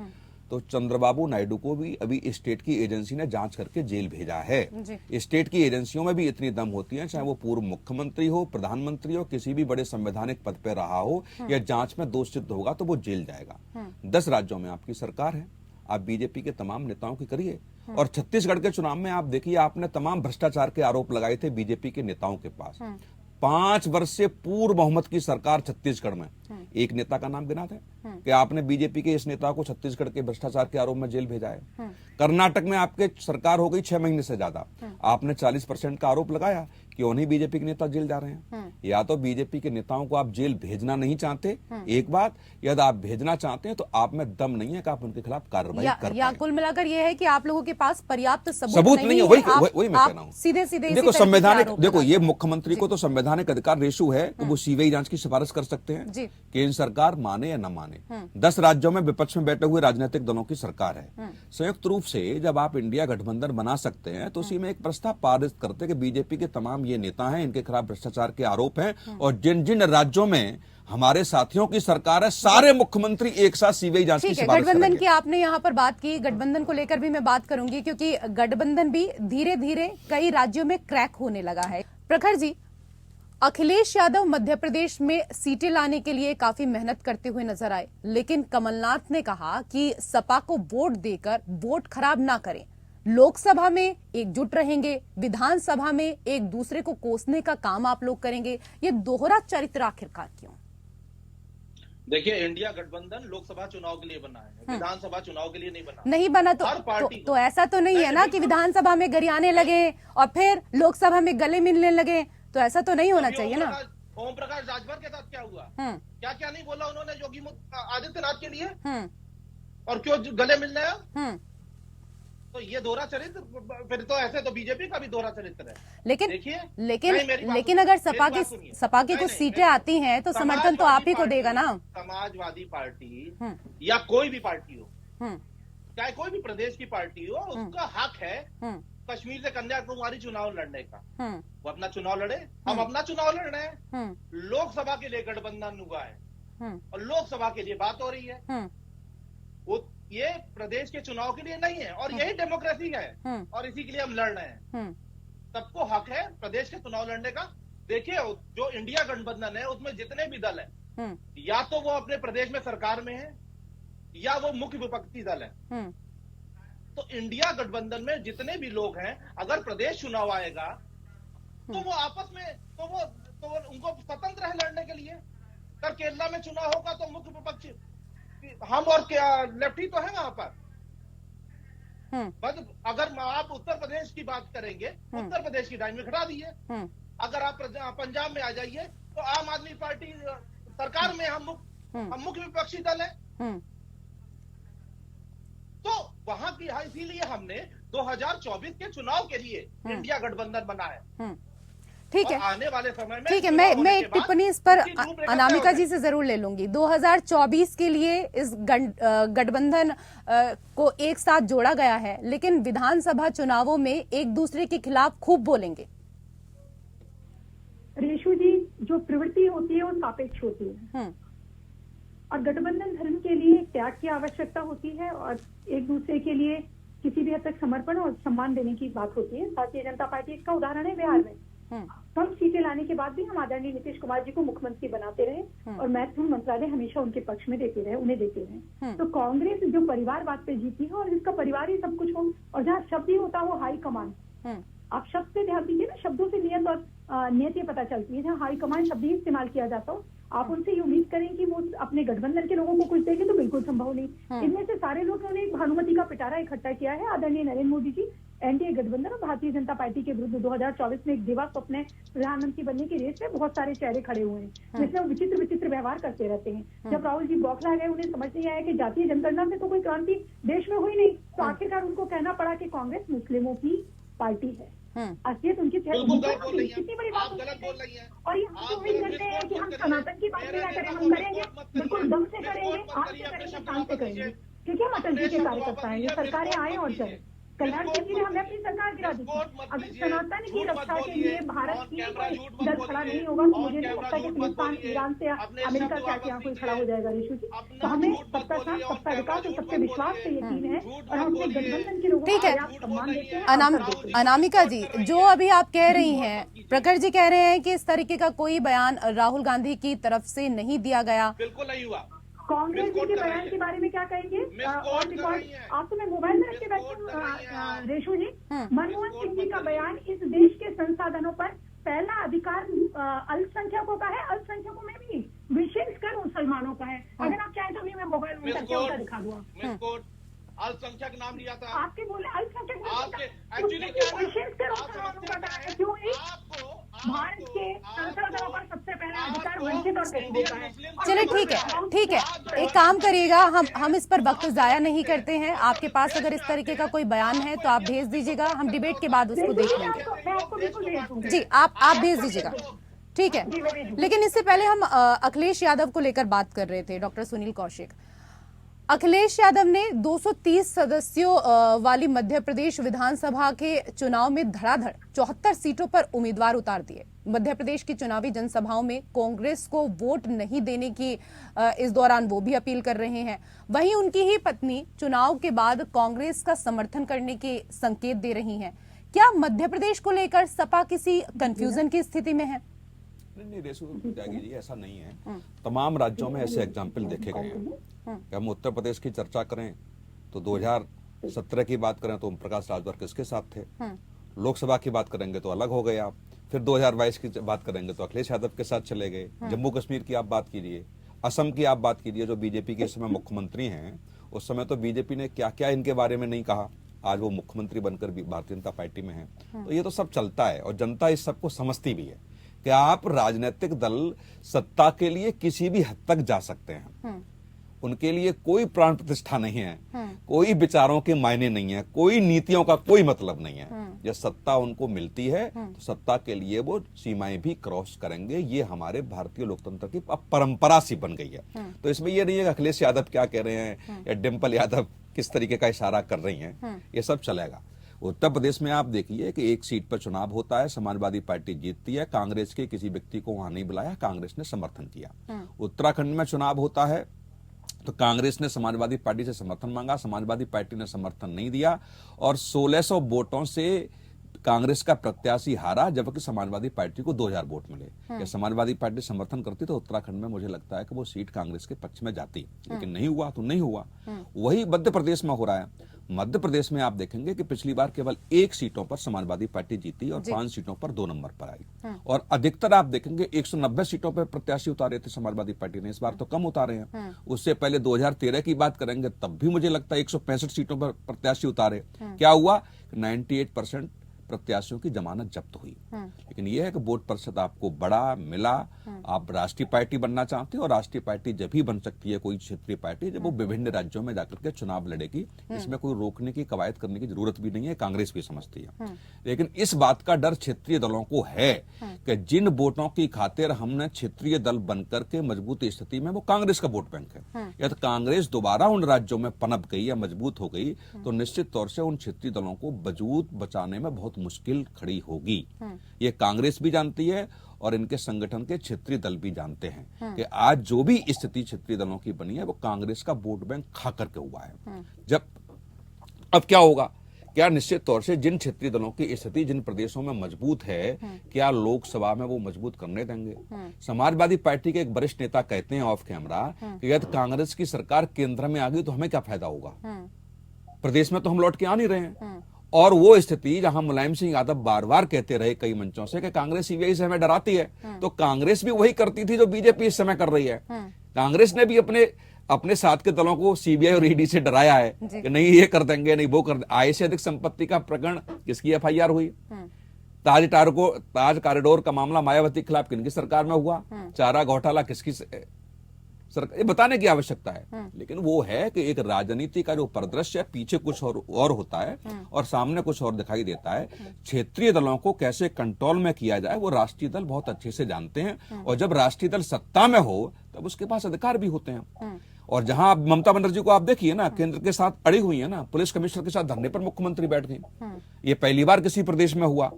तो चंद्रबाबू नायडू को भी अभी स्टेट की एजेंसी ने जांच करके जेल भेजा है। स्टेट की एजेंसियों में भी इतनी दम होती है, चाहे वो पूर्व मुख्यमंत्री हो, प्रधानमंत्री हो, किसी भी बड़े संवैधानिक पद पर रहा हो, या जांच में दोष सिद्ध होगा तो वो जेल जाएगा। 10 राज्यों में आपकी सरकार है, आप बीजेपी के तमाम नेताओं की करिए। और छत्तीसगढ़ के चुनाव में आप देखिए, आपने तमाम भ्रष्टाचार के आरोप लगाए थे बीजेपी के नेताओं के पास। 5 वर्ष से पूर्व बहुमत की सरकार छत्तीसगढ़ में, एक नेता का नाम गिना था कि आपने बीजेपी के इस नेता को छत्तीसगढ़ के भ्रष्टाचार के आरोप में जेल भेजा है। कर्नाटक में आपके सरकार हो गई 6 महीने से ज्यादा, आपने 40% का आरोप लगाया, क्यों नहीं बीजेपी के नेता जेल जा रहे हैं? या तो बीजेपी के नेताओं को आप जेल भेजना नहीं चाहते, एक बात, यदि आप भेजना चाहते हैं तो आप में दम नहीं है कि आप उनके खिलाफ कार्रवाई कर या पाएं। कुल मिलाकर यह है कि आप लोगों के पास पर्याप्त सबूत नहीं है, वही मैं कह रहा हूं। सीधे सीधे देखो संवैधानिक, देखो ये मुख्यमंत्री को तो संवैधानिक अधिकार रेशू है कि वो सीबीआई जांच की सिफारिश कर सकते हैं, केंद्र सरकार माने या न माने। 10 राज्यों में विपक्ष में बैठे हुए राजनीतिक दलों की सरकार है। संयुक्त रूप से जब आप इंडिया गठबंधन बना सकते हैं तो उसी में एक प्रस्ताव पारित करते कि बीजेपी के तमाम ये नेता हैं, इनके खिलाफ भ्रष्टाचार के आरोप हैं और जिन जिन राज्यों में हमारे साथियों की सरकार है, सारे मुख्यमंत्री एक साथ सीबीआई जांच की सिफारिश करेंगे। गठबंधन की आपने यहाँ पर बात की, गठबंधन को लेकर भी मैं बात करूंगी क्योंकि गठबंधन भी धीरे धीरे कई राज्यों में क्रैक होने लगा है। प्रखर जी, अखिलेश यादव मध्य प्रदेश में सीटें लाने के लिए काफी मेहनत करते हुए नजर आए, लेकिन कमलनाथ ने कहा कि सपा को वोट देकर वोट खराब ना करें, लोकसभा में एकजुट रहेंगे, विधानसभा में एक दूसरे को कोसने का काम आप लोग करेंगे। ये दोहरा चरित्र आखिरकार क्यों? देखिए, इंडिया गठबंधन लोकसभा चुनाव के लिए बना है, विधानसभा चुनाव के लिए नहीं बना। नहीं बना तो ऐसा तो नहीं है ना कि विधानसभा में गरियाने लगे और फिर लोकसभा में गले मिलने लगे, तो ऐसा तो नहीं होना चाहिए ना। ओम प्रकाश राजभर के साथ क्या हुआ? क्या क्या नहीं बोला उन्होंने योगी आदित्यनाथ के लिए, और क्यों गले मिलने आया? तो ये दोहरा चरित्र, फिर तो ऐसे तो बीजेपी का भी दोहरा चरित्र है। लेकिन अगर सपा की कुछ सीटें आती हैं तो समर्थन तो आप ही को देगा ना। समाजवादी पार्टी या कोई भी पार्टी हो, चाहे कोई भी प्रदेश की पार्टी हो, उसका हक है कश्मीर से कन्याकुमारी चुनाव लड़ने का। वो अपना चुनाव लड़े, हम अपना चुनाव लड़ रहे हैं। लोकसभा के लिए गठबंधन हुआ है और लोकसभा के लिए बात हो रही है। वो ये प्रदेश के चुनाव के लिए नहीं है और यही डेमोक्रेसी है और इसी के लिए हम लड़ रहे हैं। सबको हक है प्रदेश के चुनाव लड़ने का। देखिए, जो इंडिया गठबंधन है उसमें जितने भी दल है, या तो वो अपने प्रदेश में सरकार में है या वो मुख्य विपक्षी दल है। तो इंडिया गठबंधन में जितने भी लोग हैं, अगर प्रदेश चुनाव आएगा तो वो आपस में तो वो उनको स्वतंत्र है लड़ने के लिए। अगर केरला में चुनाव होगा तो मुख्य विपक्षी हम और क्या लेफ्टी तो है वहां पर। बस अगर आप उत्तर प्रदेश की बात करेंगे, उत्तर प्रदेश की लाइन में खड़ा दिए। अगर आप पंजाब में आ जाइए तो आम आदमी पार्टी सरकार में हम मुख्य विपक्षी दल है। तो वहां की, इसीलिए हमने 2024 के चुनाव के लिए इंडिया गठबंधन बना है। ठीक है, आने वाले समय में ठीक है, मैं एक टिप्पणी इस पर अनामिका जी से जरूर ले लूंगी। 2024 के लिए इस गठबंधन को एक साथ जोड़ा गया है, लेकिन विधानसभा चुनावों में एक दूसरे के खिलाफ खूब बोलेंगे। रेशु जी, जो प्रवृत्ति होती है वो सापेक्ष होती है और गठबंधन धर्म के लिए त्याग की आवश्यकता होती है और एक दूसरे के लिए किसी भी हद तक समर्पण और सम्मान देने की बात होती है। भारतीय जनता पार्टी इसका उदाहरण है। बिहार में कम सीटें लाने के बाद भी हम आदरणीय नीतीश कुमार जी को मुख्यमंत्री बनाते रहे और महत्वपूर्ण मंत्रालय हमेशा उनके पक्ष में देते रहे, उन्हें देते रहे। तो कांग्रेस जो परिवारवाद पे जीती है और जिसका परिवार ही सब कुछ हो और जहाँ शब्द ही होता है वो हाई कमान। आप शब्द पे ध्यान दीजिए ना, शब्दों से नियत और नियत पता चलती है। जहाँ हाई कमांड शब्द ही इस्तेमाल किया जाता हो, आप उनसे ये उम्मीद करें कि वो अपने गठबंधन के लोगों को कुछ देंगे तो बिल्कुल संभव नहीं। इनमें से सारे लोगों ने भानुमति का पिटारा इकट्ठा किया है। आदरणीय नरेंद्र मोदी जी एनडीए गठबंधन और भारतीय जनता पार्टी के विरुद्ध 2024 में एक दिवा स्वप्न प्रधानमंत्री बनने की रेस में बहुत सारे चेहरे खड़े हुए हैं, जिसमें वो विचित्र विचित्र व्यवहार करते रहते हैं। जब राहुल जी बौखला गए, उन्हें समझ नहीं आया कि जातीय जनगणना से तो कोई क्रांति देश में हुई नहीं, तो आखिरकार उनको कहना पड़ा कि कांग्रेस मुस्लिमों की पार्टी है। असलियत उनकी कितनी बड़ी बात है। और ये हम उम्मीद करते हैं कि हम सनातन की बात नहीं करें, हम करेंगे बिल्कुल दम से करेंगे, आग से करेंगे, शान से करेंगे, क्योंकि हम अटल जी के कार्यकर्ता हैं। ये सरकारें आए और चले, कल्याण सिंह जी ने हमें अपनी सरकार गिरा दी। अगर सनातन की रक्षा के लिए भारत की कोई दल खड़ा नहीं होगा तो मुझे नहीं लगता कि पाकिस्तान, ईरान से अमेरिका से आके यहाँ कोई खड़ा हो जाएगा। रेशु जी, तो हमें सबका साथ, सबका विकास और सबके विश्वास पे यकीन है और हम अपने गठबंधन के लोगों को सम्मान देते हैं। अनामिका जी, जो अभी आप कह रही हैं, प्रखर जी कह रहे हैं कि इस तरीके का कोई बयान राहुल गांधी की तरफ से नहीं दिया गया। बिल्कुल नहीं हुआ। कांग्रेस जी के बयान के बारे में क्या कहेंगे? और रिकॉर्ड आप तो मैं मोबाइल में रख के बैठी हूँ रेशु जी। मनमोहन सिंह जी का बयान, इस देश के संसाधनों पर पहला अधिकार अल्पसंख्यकों का है, अल्पसंख्यकों में भी विशेषकर मुसलमानों का है। अगर आप चाहें तो भी मैं मोबाइल में करके उनका दिखा दूंगा। अल्पसंख्यक नाम लिया था आपके, बोले अल्पसंख्यक एक्चुअली विशेषकर मुसलमानों का है। क्यों? भारत के संसाधनों पर पर वंचित और गरीबों का है। चलिए ठीक है, एक काम करिएगा, हम इस पर वक्त जाया नहीं करते हैं। आपके पास अगर इस तरीके का कोई बयान है तो आप भेज दीजिएगा, हम डिबेट के बाद उसको देख लेंगे। मैं आपको बिल्कुल भेज दूंगी। जी, आप भेज दीजिएगा, ठीक है। लेकिन इससे पहले हम अखिलेश यादव को लेकर बात कर रहे थे, डॉक्टर सुनील कौशिक। अखिलेश यादव ने 230 सदस्यों वाली मध्य प्रदेश विधानसभा के चुनाव में धड़ाधड़ 74 सीटों पर उम्मीदवार उतार दिए। मध्य प्रदेश की चुनावी जनसभाओं में कांग्रेस को वोट नहीं देने की इस दौरान वो भी अपील कर रहे हैं। वहीं उनकी ही पत्नी चुनाव के बाद कांग्रेस का समर्थन करने के संकेत दे रही हैं। क्या मध्य प्रदेश को लेकर सपा किसी कंफ्यूजन की स्थिति में है? नहीं रेशू त्यागी जी, ऐसा नहीं है। तमाम राज्यों में ऐसे एग्जाम्पल देखे गए हैं। कि हम उत्तर प्रदेश की चर्चा करें तो 2017 की बात करें तो ओम प्रकाश राजभर किसके साथ थे, लोकसभा की बात करेंगे तो अलग हो गए आप, फिर 2022 की बात करेंगे तो अखिलेश यादव के साथ चले गए। जम्मू कश्मीर की आप बात कीजिए, असम की आप बात कीजिए, जो बीजेपी के इस समय मुख्यमंत्री हैं, उस समय तो बीजेपी ने क्या क्या इनके बारे में नहीं कहा। आज वो मुख्यमंत्री बनकर भी भारतीय जनता पार्टी में है। तो ये तो सब चलता है और जनता इस सबको समझती भी है कि आप राजनीतिक दल सत्ता के लिए किसी भी हद तक जा सकते हैं। उनके लिए कोई प्राण प्रतिष्ठा नहीं है, कोई विचारों के मायने नहीं है, कोई नीतियों का कोई मतलब नहीं है। जब सत्ता उनको मिलती है तो सत्ता के लिए वो सीमाएं भी क्रॉस करेंगे। ये हमारे भारतीय लोकतंत्र की परंपरा सी बन गई है। तो इसमें ये नहीं है कि अखिलेश यादव क्या कह रहे हैं या डिम्पल यादव किस तरीके का इशारा कर रही हैं, ये सब चलेगा। उत्तर प्रदेश में आप देखिए कि एक सीट पर चुनाव होता है, समाजवादी पार्टी जीतती है, कांग्रेस के किसी व्यक्ति को वहां नहीं बुलाया, कांग्रेस ने समर्थन किया। उत्तराखंड में चुनाव होता है तो कांग्रेस ने समाजवादी पार्टी से समर्थन मांगा, समाजवादी पार्टी ने समर्थन नहीं दिया और 1600 वोटों से कांग्रेस का प्रत्याशी हारा, जबकि समाजवादी पार्टी को 2000 वोट मिले। या समाजवादी पार्टी समर्थन करती तो उत्तराखंड में मुझे लगता है कि वो सीट कांग्रेस के पक्ष में जाती, लेकिन नहीं हुआ तो नहीं हुआ। वही मध्य प्रदेश में हो रहा है। मध्य प्रदेश में आप देखेंगे कि पिछली बार केवल 1 सीटों पर समाजवादी पार्टी जीती और 5 सीटों पर 2 नंबर पर आई। और अधिकतर आप देखेंगे 190 सीटों पर प्रत्याशी उतारे थे समाजवादी पार्टी ने, इस बार तो कम उतारे हैं। उससे पहले 2013 की बात करेंगे तब भी मुझे लगता है 165 सीटों पर प्रत्याशी उतारे। क्या हुआ? 98% प्रत्याशियों की जमानत जब्त हुई। लेकिन यह है कि वोट प्रतिशत आपको बड़ा मिला। आप राष्ट्रीय पार्टी बनना चाहते हो और राष्ट्रीय पार्टी जब ही बन सकती है कोई क्षेत्रीय पार्टी जब वो विभिन्न राज्यों में जाकर के चुनाव लड़ेगी। इसमें कोई रोकने की कवायद करने की जरूरत भी नहीं है, कांग्रेस भी समझती है। लेकिन इस बात का डर क्षेत्रीय दलों को है कि जिन वोटों की खातिर हमने क्षेत्रीय दल बनकर के मजबूत स्थिति में, वो कांग्रेस का वोट बैंक है। यदि कांग्रेस दोबारा उन राज्यों में पनप गई या मजबूत हो गई तो निश्चित तौर से उन क्षेत्रीय दलों को वजूद बचाने में बहुत मुश्किल खड़ी होगी। ये कांग्रेस भी जानती है और इनके संगठन के क्षेत्रीय दल भी जानते हैं कि आज जो भी स्थिति क्षेत्रीय दलों की बनी है वो कांग्रेस का वोट बैंक खा करके हुआ है। जब अब क्या होगा? क्या निश्चित तौर से जिन क्षेत्रीय दलों की स्थिति जिन प्रदेशों में मजबूत है, क्या लोकसभा में वो मजबूत करने देंगे? समाजवादी पार्टी के एक वरिष्ठ नेता कहते हैं ऑफ कैमरा कि यदि कांग्रेस की सरकार केंद्र में आ गई तो हमें क्या फायदा होगा, प्रदेश में तो हम लौट के आ नहीं रहे हैं। और वो स्थिति जहां मुलायम सिंह यादव बार बार कहते रहे कई मंचों से कि कांग्रेस सीबीआई से हमें डराती है, तो कांग्रेस भी वही करती थी जो बीजेपी इस समय कर रही है। कांग्रेस ने भी अपने साथ के दलों को सीबीआई और ईडी से डराया है कि नहीं ये कर देंगे, नहीं वो कर देंगे। आय से अधिक संपत्ति का प्रकरण किसकी एफआईआर हुई? ताज कॉरिडोर का मामला मायावती के खिलाफ किनकी सरकार में हुआ? चारा घोटाला किसकी सरकार? ये बताने की आवश्यकता है। लेकिन वो है कि एक राजनीति का जो परिदृश्य है, पीछे कुछ और होता है और सामने कुछ और दिखाई देता है। क्षेत्रीय दलों को कैसे कंट्रोल में किया जाए वो राष्ट्रीय दल बहुत अच्छे से जानते हैं और जब राष्ट्रीय दल सत्ता में हो तब उसके पास अधिकार भी होते हैं। और जहां ममता बनर्जी को आप देखिए ना, केंद्र के साथ अड़ी हुई है ना, पुलिस कमिश्नर के साथ धरने पर मुख्यमंत्री बैठ गई। ये पहली बार किसी प्रदेश में हुआ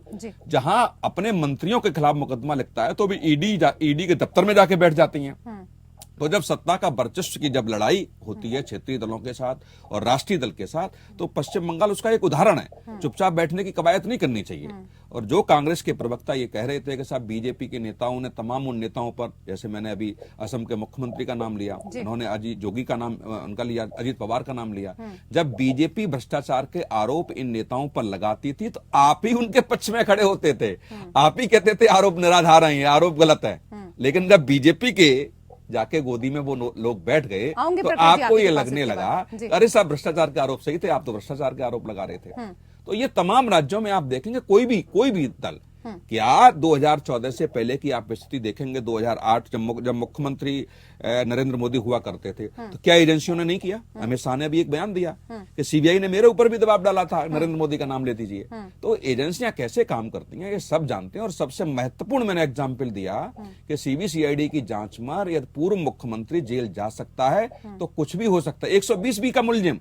जहां अपने मंत्रियों के खिलाफ मुकदमा लिखता है तो भी ईडी के दफ्तर में जाके बैठ जाती हैं। तो जब सत्ता का वर्चस्व की जब लड़ाई होती है क्षेत्रीय दलों के साथ और राष्ट्रीय दल के साथ, तो पश्चिम बंगाल उसका एक उदाहरण है। चुपचाप बैठने की कवायद नहीं करनी चाहिए। और जो कांग्रेस के प्रवक्ता ये कह रहे थे कि साहब बीजेपी के नेताओं ने तमाम उन नेताओं पर, जैसे मैंने अभी असम के मुख्यमंत्री का नाम लिया, उन्होंने अजीत जोगी का नाम उनका लिया, अजीत पवार का नाम लिया। जब बीजेपी भ्रष्टाचार के आरोप इन नेताओं पर लगाती थी तो आप ही उनके पक्ष में खड़े होते थे, आप ही कहते थे आरोप निराधार हैं, आरोप गलत है। लेकिन जब बीजेपी के जाके गोदी में वो लोग बैठ गए तो आपको ये लगने लगा अरे साहब भ्रष्टाचार के आरोप सही थे, आप तो भ्रष्टाचार के आरोप लगा रहे थे। तो ये तमाम राज्यों में आप देखेंगे कोई भी दल क्या 2014 से पहले की आप स्थिति देखेंगे, 2008 जब मुख्यमंत्री नरेंद्र मोदी हुआ करते थे, तो क्या एजेंसियों ने नहीं किया? अमित शाह ने भी एक बयान दिया कि सीबीआई ने मेरे ऊपर भी दबाव डाला था, नरेंद्र मोदी का नाम ले दीजिए। तो एजेंसियां कैसे काम करती हैं ये सब जानते हैं। और सबसे महत्वपूर्ण मैंने एग्जाम्पल दिया कि सीबीसीआईडी की जांच में यदि पूर्व मुख्यमंत्री जेल जा सकता है तो कुछ भी हो सकता है। 120 बी का मुलजिम,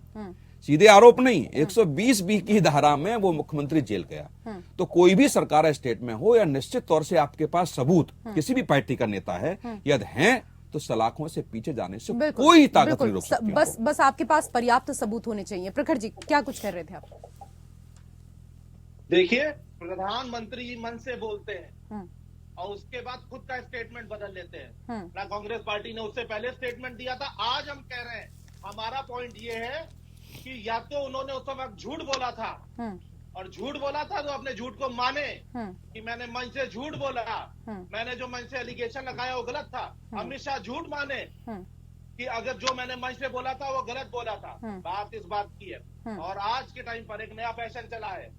सीधे आरोप नहीं, 120 बी की धारा में वो मुख्यमंत्री जेल गया। तो कोई भी सरकार स्टेट में हो, या निश्चित तौर से आपके पास सबूत किसी भी पार्टी का नेता है यदि है, तो सलाखों से पीछे जाने से कोई ताकत नहीं रोक सकती। बस आपके पास पर्याप्त सबूत होने चाहिए। प्रखर जी, क्या कुछ कर रहे थे आप? देखिए, प्रधानमंत्री मन से बोलते हैं और उसके बाद खुद का स्टेटमेंट बदल लेते हैं। ना कांग्रेस पार्टी ने उससे पहले स्टेटमेंट दिया था। आज हम कह रहे हैं, हमारा पॉइंट ये है कि या तो उन्होंने उस समय झूठ बोला था, और झूठ बोला था तो अपने झूठ को माने कि मैंने मंच से झूठ बोला, मैंने जो मंच से एलिगेशन लगाया वो गलत था। अमित शाह झूठ माने कि अगर जो मैंने मंच से बोला था वो गलत बोला था। बात इस बात की है। और आज के टाइम पर एक नया फैशन चला है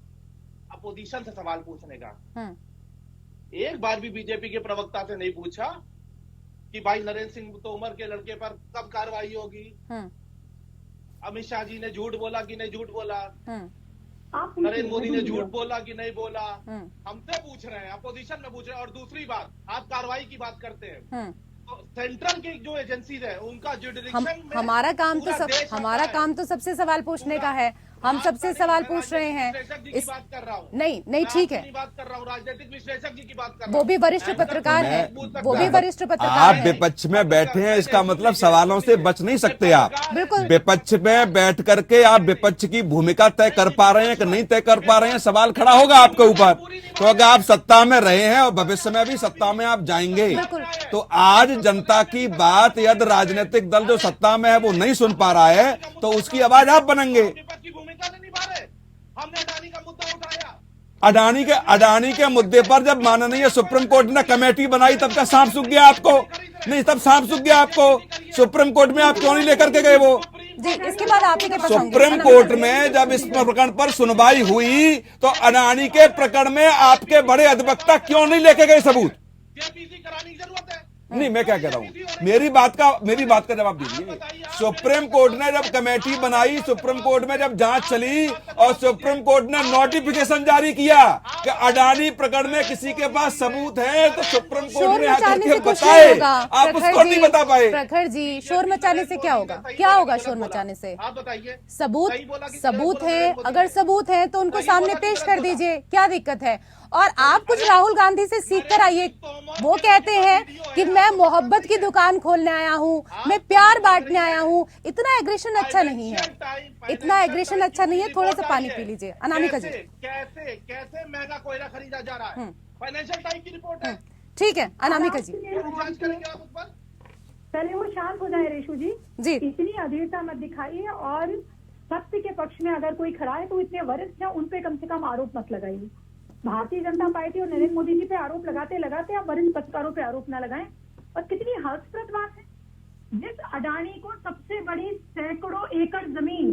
अपोजिशन से सवाल पूछने का। एक बार भी बीजेपी के प्रवक्ता से नहीं पूछा कि भाई नरेंद्र सिंह तोमर के लड़के पर कब कार्रवाई होगी। अमित शाह जी ने झूठ बोला कि नहीं झूठ बोला, नरेंद्र मोदी ने झूठ बोला कि नहीं बोला, हमसे पूछ रहे हैं, अपोजिशन में पूछ रहे हैं। और दूसरी बात, आप कार्रवाई की बात करते हैं, तो सेंट्रल की जो एजेंसीज है उनका जुडिक्शन हमारा काम तो सबसे सवाल पूछने का है। हम सबसे सवाल पूछ रहे हैं। इस बात कर रहा हूँ, नहीं ठीक है, बात कर रहा हूँ, राजनीतिक विश्लेषज्ञ की बात कर रहा हूँ। वो भी वरिष्ठ पत्रकार है, वो भी वरिष्ठ पत्रकार आप है। विपक्ष में बैठे हैं, इसका मतलब सवालों से बच नहीं सकते आप। बिल्कुल। विपक्ष में बैठ करके आप विपक्ष की भूमिका तय कर पा रहे हैं कि नहीं तय कर पा रहे हैं, सवाल खड़ा होगा आपके ऊपर। तो अगर आप सत्ता में रहे हैं और भविष्य में भी सत्ता में आप जाएंगे, तो आज जनता की बात यदि राजनीतिक दल जो सत्ता में है वो नहीं सुन पा रहा है, तो उसकी आवाज आप बनेंगे। हमने अडानी का मुद्दा उठाया। अडानी के मुद्दे पर जब माननीय सुप्रीम कोर्ट ने कमेटी बनाई, तब का सांप सूख गया आपको? नहीं, तब सांप सूख गया आपको। सुप्रीम कोर्ट में आप क्यों नहीं लेकर के गए वो? जी, इसके बाद आप ही के पास आऊंगी। सुप्रीम कोर्ट में जब इस प्रकरण पर सुनवाई हुई, तो अडानी के प्रकरण में आपके बड़े अधिवक्ता क्यों नहीं लेके गए सबूत? जेपीसी कराने की जरूरत है। नहीं, मैं क्या कह रहा हूं, मेरी बात का जवाब दीजिए। सुप्रीम कोर्ट ने जब कमेटी बनाई, सुप्रीम कोर्ट में जब जांच चली और सुप्रीम कोर्ट ने नोटिफिकेशन जारी किया कि अडानी प्रकरण में किसी के पास सबूत है, तो सुप्रीम कोर्ट ने आकर के बताए, आप उसको नहीं बता पाए। प्रखर जी, शोर मचाने से क्या होगा? क्या होगा शोर मचाने से? आप बताइए। सबूत है, अगर सबूत है तो उनको सामने पेश कर दीजिए, क्या दिक्कत है? और आप कुछ राहुल गांधी से सीख कर आइए। वो कहते हैं कि मैं मोहब्बत की दुकान खोलने आया हूँ, मैं प्यार बांटने आया हूँ। इतना एग्रेशन अच्छा नहीं है, इतना एग्रेशन अच्छा नहीं है। थोड़ा सा पानी पी लीजिए। अनामिका जी, कैसे महंगा कोयला खरीदा जा रहा है? फाइनेंशियल टाइम्स की रिपोर्ट है। ठीक है अनामिका जी, जांच करेंगे आप उस पर? पहले वो शांत हो जाए रेशु जी। जी। इतनी अधीरता मत दिखाइए, और सत्य के पक्ष में अगर कोई खड़ा है तो इतने वरिष्ठ है, उन पे कम से कम आरोप मत लगाइए। भारतीय जनता पार्टी और नरेंद्र मोदी जी पे आरोप लगाते आप वरिष्ठ पत्रकारों पे आरोप न लगाएं। और कितनी हास्यास्पद बात है, जिस अडानी को सबसे बड़ी सैकड़ों एकड़ जमीन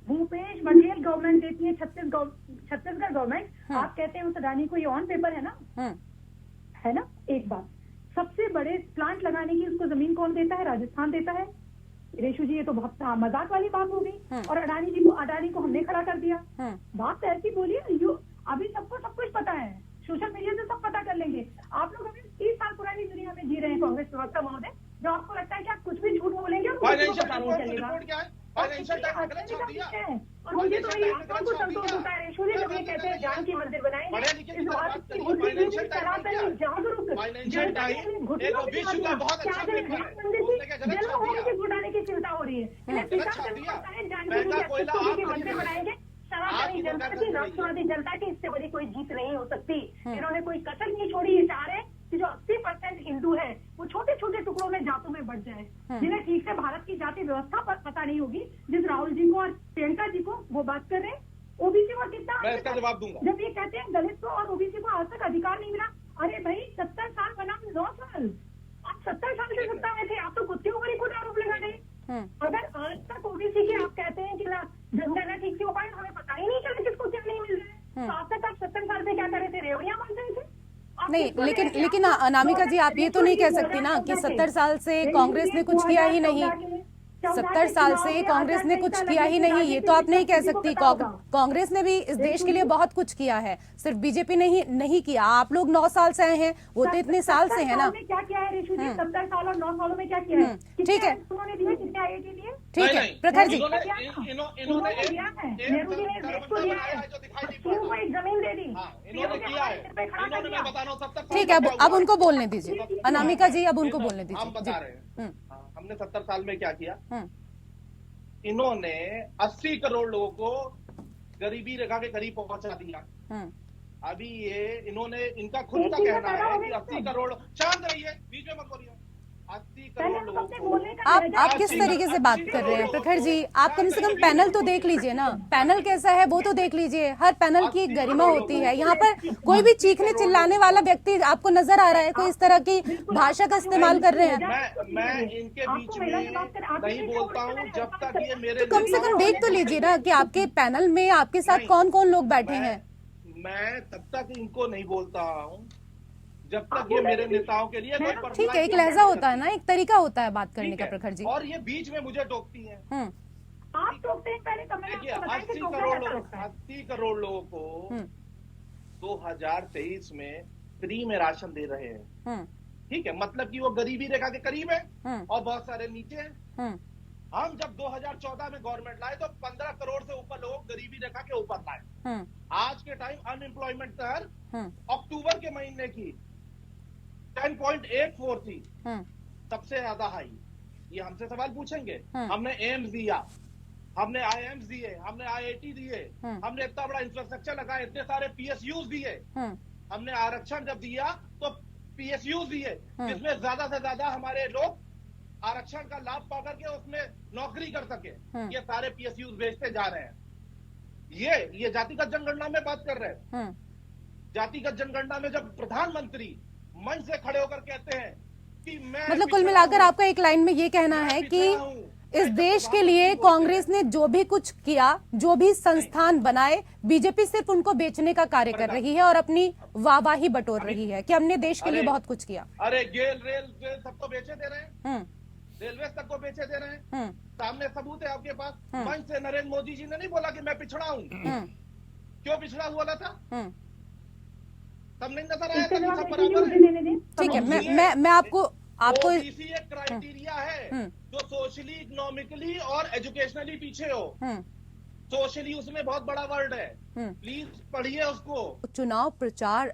भूपेश बघेल गवर्नमेंट देती है, छत्तीसगढ़ गवर्नमेंट, आप कहते हैं उस अडानी को ये ऑन पेपर है ना? एक बात, सबसे बड़े प्लांट लगाने की उसको जमीन कौन देता है? राजस्थान देता है। रेशु जी, ये तो बहुत मजाक वाली बात हो गई। और अडानी को हमने खड़ा कर दिया। बात तो ऐसी बोलिए, अभी सबको सब कुछ पता है, सोशल मीडिया से सब पता कर लेंगे। आप लोग अभी 30 साल पुरानी दुनिया में जी रहे हैं, कांग्रेस प्रवक्ता महोदय, जो आपको लगता है कि आप कुछ भी झूठ बोलेंगे और पता नहीं चलेगा। और मुझे तो ये आंकड़ों को संतोष होता है रेशु जी, जब ये कहते हैं जान की मंदिर बनाएंगे, इस बात की सनातन जागरूक घुटाने की चिंता हो रही है। मंदिर बनाएंगे, सनातनी जनता की, राष्ट्रवादी जनता की इससे बड़ी कोई जीत नहीं हो सकती। इन्होंने कोई कसर नहीं छोड़ी। ये चाह रहे कि जो 80% हिंदू है वो छोटे छोटे टुकड़ों में जातों में बढ़ जाए, जिन्हें ठीक से भारत की जाति व्यवस्था पर पता नहीं होगी, जिस राहुल जी को और प्रियंका जी को वो बात कर रहे हैं। ओबीसी को कितना, मैं इसका जवाब दूंगा। जब ये कहते हैं दलित को और ओबीसी को आज तक अधिकार नहीं मिला, अरे भाई 70 साल बना 9 साल, आप 70 साल से सत्ता में थे, आप तो खुद के ऊपर ही खुद आरोप लगा रहे। अगर आज तक ओबीसी के आप कहते हैं कि जनगणना ठीक से हो पाए, हमें पता ही नहीं चला किसको क्या नहीं मिल रहा है, तो आज तक आप 70 साल से क्या कर रहे थे? रेवड़ियां बन रहे थे। नहीं, लेकिन अनामिका जी, आप ये तो नहीं कह सकती ना कि 70 साल से कांग्रेस ने कुछ किया ही नहीं। 70 साल से कांग्रेस ने कुछ किया ही नहीं, ये तो आप नहीं कह सकती। कांग्रेस ने भी इस देश के लिए बहुत कुछ किया है, सिर्फ बीजेपी ने ही नहीं किया। आप लोग 9 साल से आए हैं, वो तो इतने साल से है ना। क्या किया है ऋषु जी? 70 साल और 9 सालों में क्या किया है? ठीक है, उन्होंने दिए कितने आईआईटी दिए? ठीक है प्रखर जी। इन्होंने दिया है। नेहरू जी ने देश को दिया है, क्यों को एक जमीन दे दी? मैं बता रहा हूँ 70 साल ठीक है, अब उनको बोलने दीजिए। अनामिका जी, अब उनको बोलने हम दीजिए। बता रहे हैं हमने 70 साल में क्या किया। हम्म, इन्होंने 80 करोड़ लोगों को गरीबी रेखा के करीब पहुंचा दिया। हम्म, अभी ये इन्होंने इनका खुद का कहना है कि 80 करोड़, शांत रहिए, बीच में मत बोलिए। 80 करोड़ लोगों को आप किस तरीके से बात कर रहे हैं प्रखर जी? आप कम से कम पैनल तो देख लीजिए ना, पैनल कैसा है वो तो देख लीजिए। हर पैनल की एक गरिमा होती है। यहाँ पर कोई भी चीखने चिल्लाने वाला व्यक्ति आपको नजर आ रहा है? कोई इस तरह की भाषा का इस्तेमाल कर रहे हैं? मैं इनके बीच में नहीं बोलता हूँ जब तक ये मेरे तो कम से कम देख तो लीजिए ना कि आपके पैनल में आपके साथ कौन कौन लोग बैठे हैं। मैं तब तक इनको नहीं बोलता हूँ जब तक ये मेरे नेताओं के लिए कोई personal ठीक है, एक लहजा होता है ना, एक तरीका होता है बात करने ठीक का है। प्रखर जी। और ये बीच में मुझे टोकती हैं। आप टोकते हैं पहले, तब मैंने देखिए आपको बताया कि 80 टोकना करोड़ कैसा लोग लगता है। 80 करोड़ लोगों को 2023 में फ्री में राशन दे रहे हैं। ठीक है, मतलब कि वो गरीबी रेखा के करीब है और बहुत सारे नीचे हैं। हम जब 2014 में गवर्नमेंट लाए तो 15 करोड़ से ऊपर लोग गरीबी रेखा के ऊपर लाए। आज के टाइम अनएम्प्लॉयमेंट दर अक्टूबर के महीने की 10.84 थी, सबसे ज्यादा हाई। ये हमसे सवाल पूछेंगे। हमने एम्स दिया, हमने आईएम्स दिए, हमने आईआईटी दिए, हमने इतना बड़ा इंफ्रास्ट्रक्चर लगाया, इतने सारे पीएसयूज दिए। हमने आरक्षण जब दिया तो पीएसयूज दिए जिसमें ज्यादा से ज्यादा हमारे लोग आरक्षण का लाभ पा करके उसमें नौकरी कर सके। ये सारे पीएसयूज बेचते जा रहे हैं। ये जातिगत जनगणना में बात कर रहे हैं। जातिगत जनगणना में जब प्रधानमंत्री मंच से खड़े होकर कहते हैं कि मैं मतलब कुल मिलाकर आपका एक लाइन में ये कहना है कि इस देश के लिए कांग्रेस ने जो भी कुछ किया, जो भी संस्थान बनाए, बीजेपी सिर्फ उनको बेचने का कार्य कर रही है और अपनी वाहवाही बटोर रही है कि हमने देश के लिए बहुत कुछ किया। अरे गेल रेल सब तो बेचे दे रहे हैं, रेलवे तक को बेचे दे रहे हैं। सामने सबूत है आपके पास। मंच से नरेंद्र मोदी जी ने नहीं बोला कि मैं पिछड़ा हूँ। क्यों पिछड़ा हुआ था? तब नहीं नजर आया था सब बराबर है। ठीक है, मैं आपको ओबीसी एक क्राइटेरिया है जो सोशली, इकोनॉमिकली और एजुकेशनली पीछे हो। सोशली उसमें बहुत बड़ा वर्ड है, प्लीज पढ़िए उसको। चुनाव प्रचार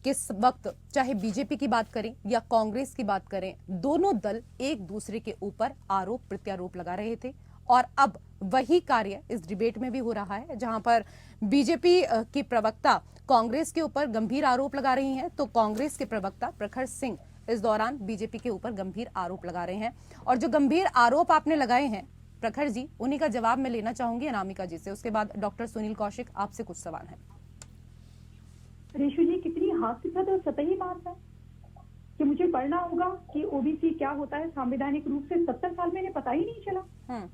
किस वक्त चाहे बीजेपी की बात करें या कांग्रेस की बात करें, दोनों दल एक दूसरे के ऊपर आरोप प्रत्यारोप लगा रहे थे और अब वही कार्य इस डिबेट में भी हो रहा है, जहां पर बीजेपी की प्रवक्ता कांग्रेस के ऊपर गंभीर आरोप लगा रही हैं, तो कांग्रेस के प्रवक्ता प्रखर सिंह इस दौरान बीजेपी के ऊपर गंभीर आरोप लगा रहे हैं। और जो गंभीर आरोप आपने लगाए हैं प्रखर जी, उन्हीं का जवाब मैं लेना चाहूंगी अनामिका जी से। उसके बाद डॉक्टर सुनील कौशिक, आपसे कुछ सवाल है। ऋषु जी, कितनी हास्यास्पद और सतही बात है कि मुझे पढ़ना होगा कि ओबीसी क्या होता है संवैधानिक रूप से। 70 साल में इन्हें पता ही नहीं चला।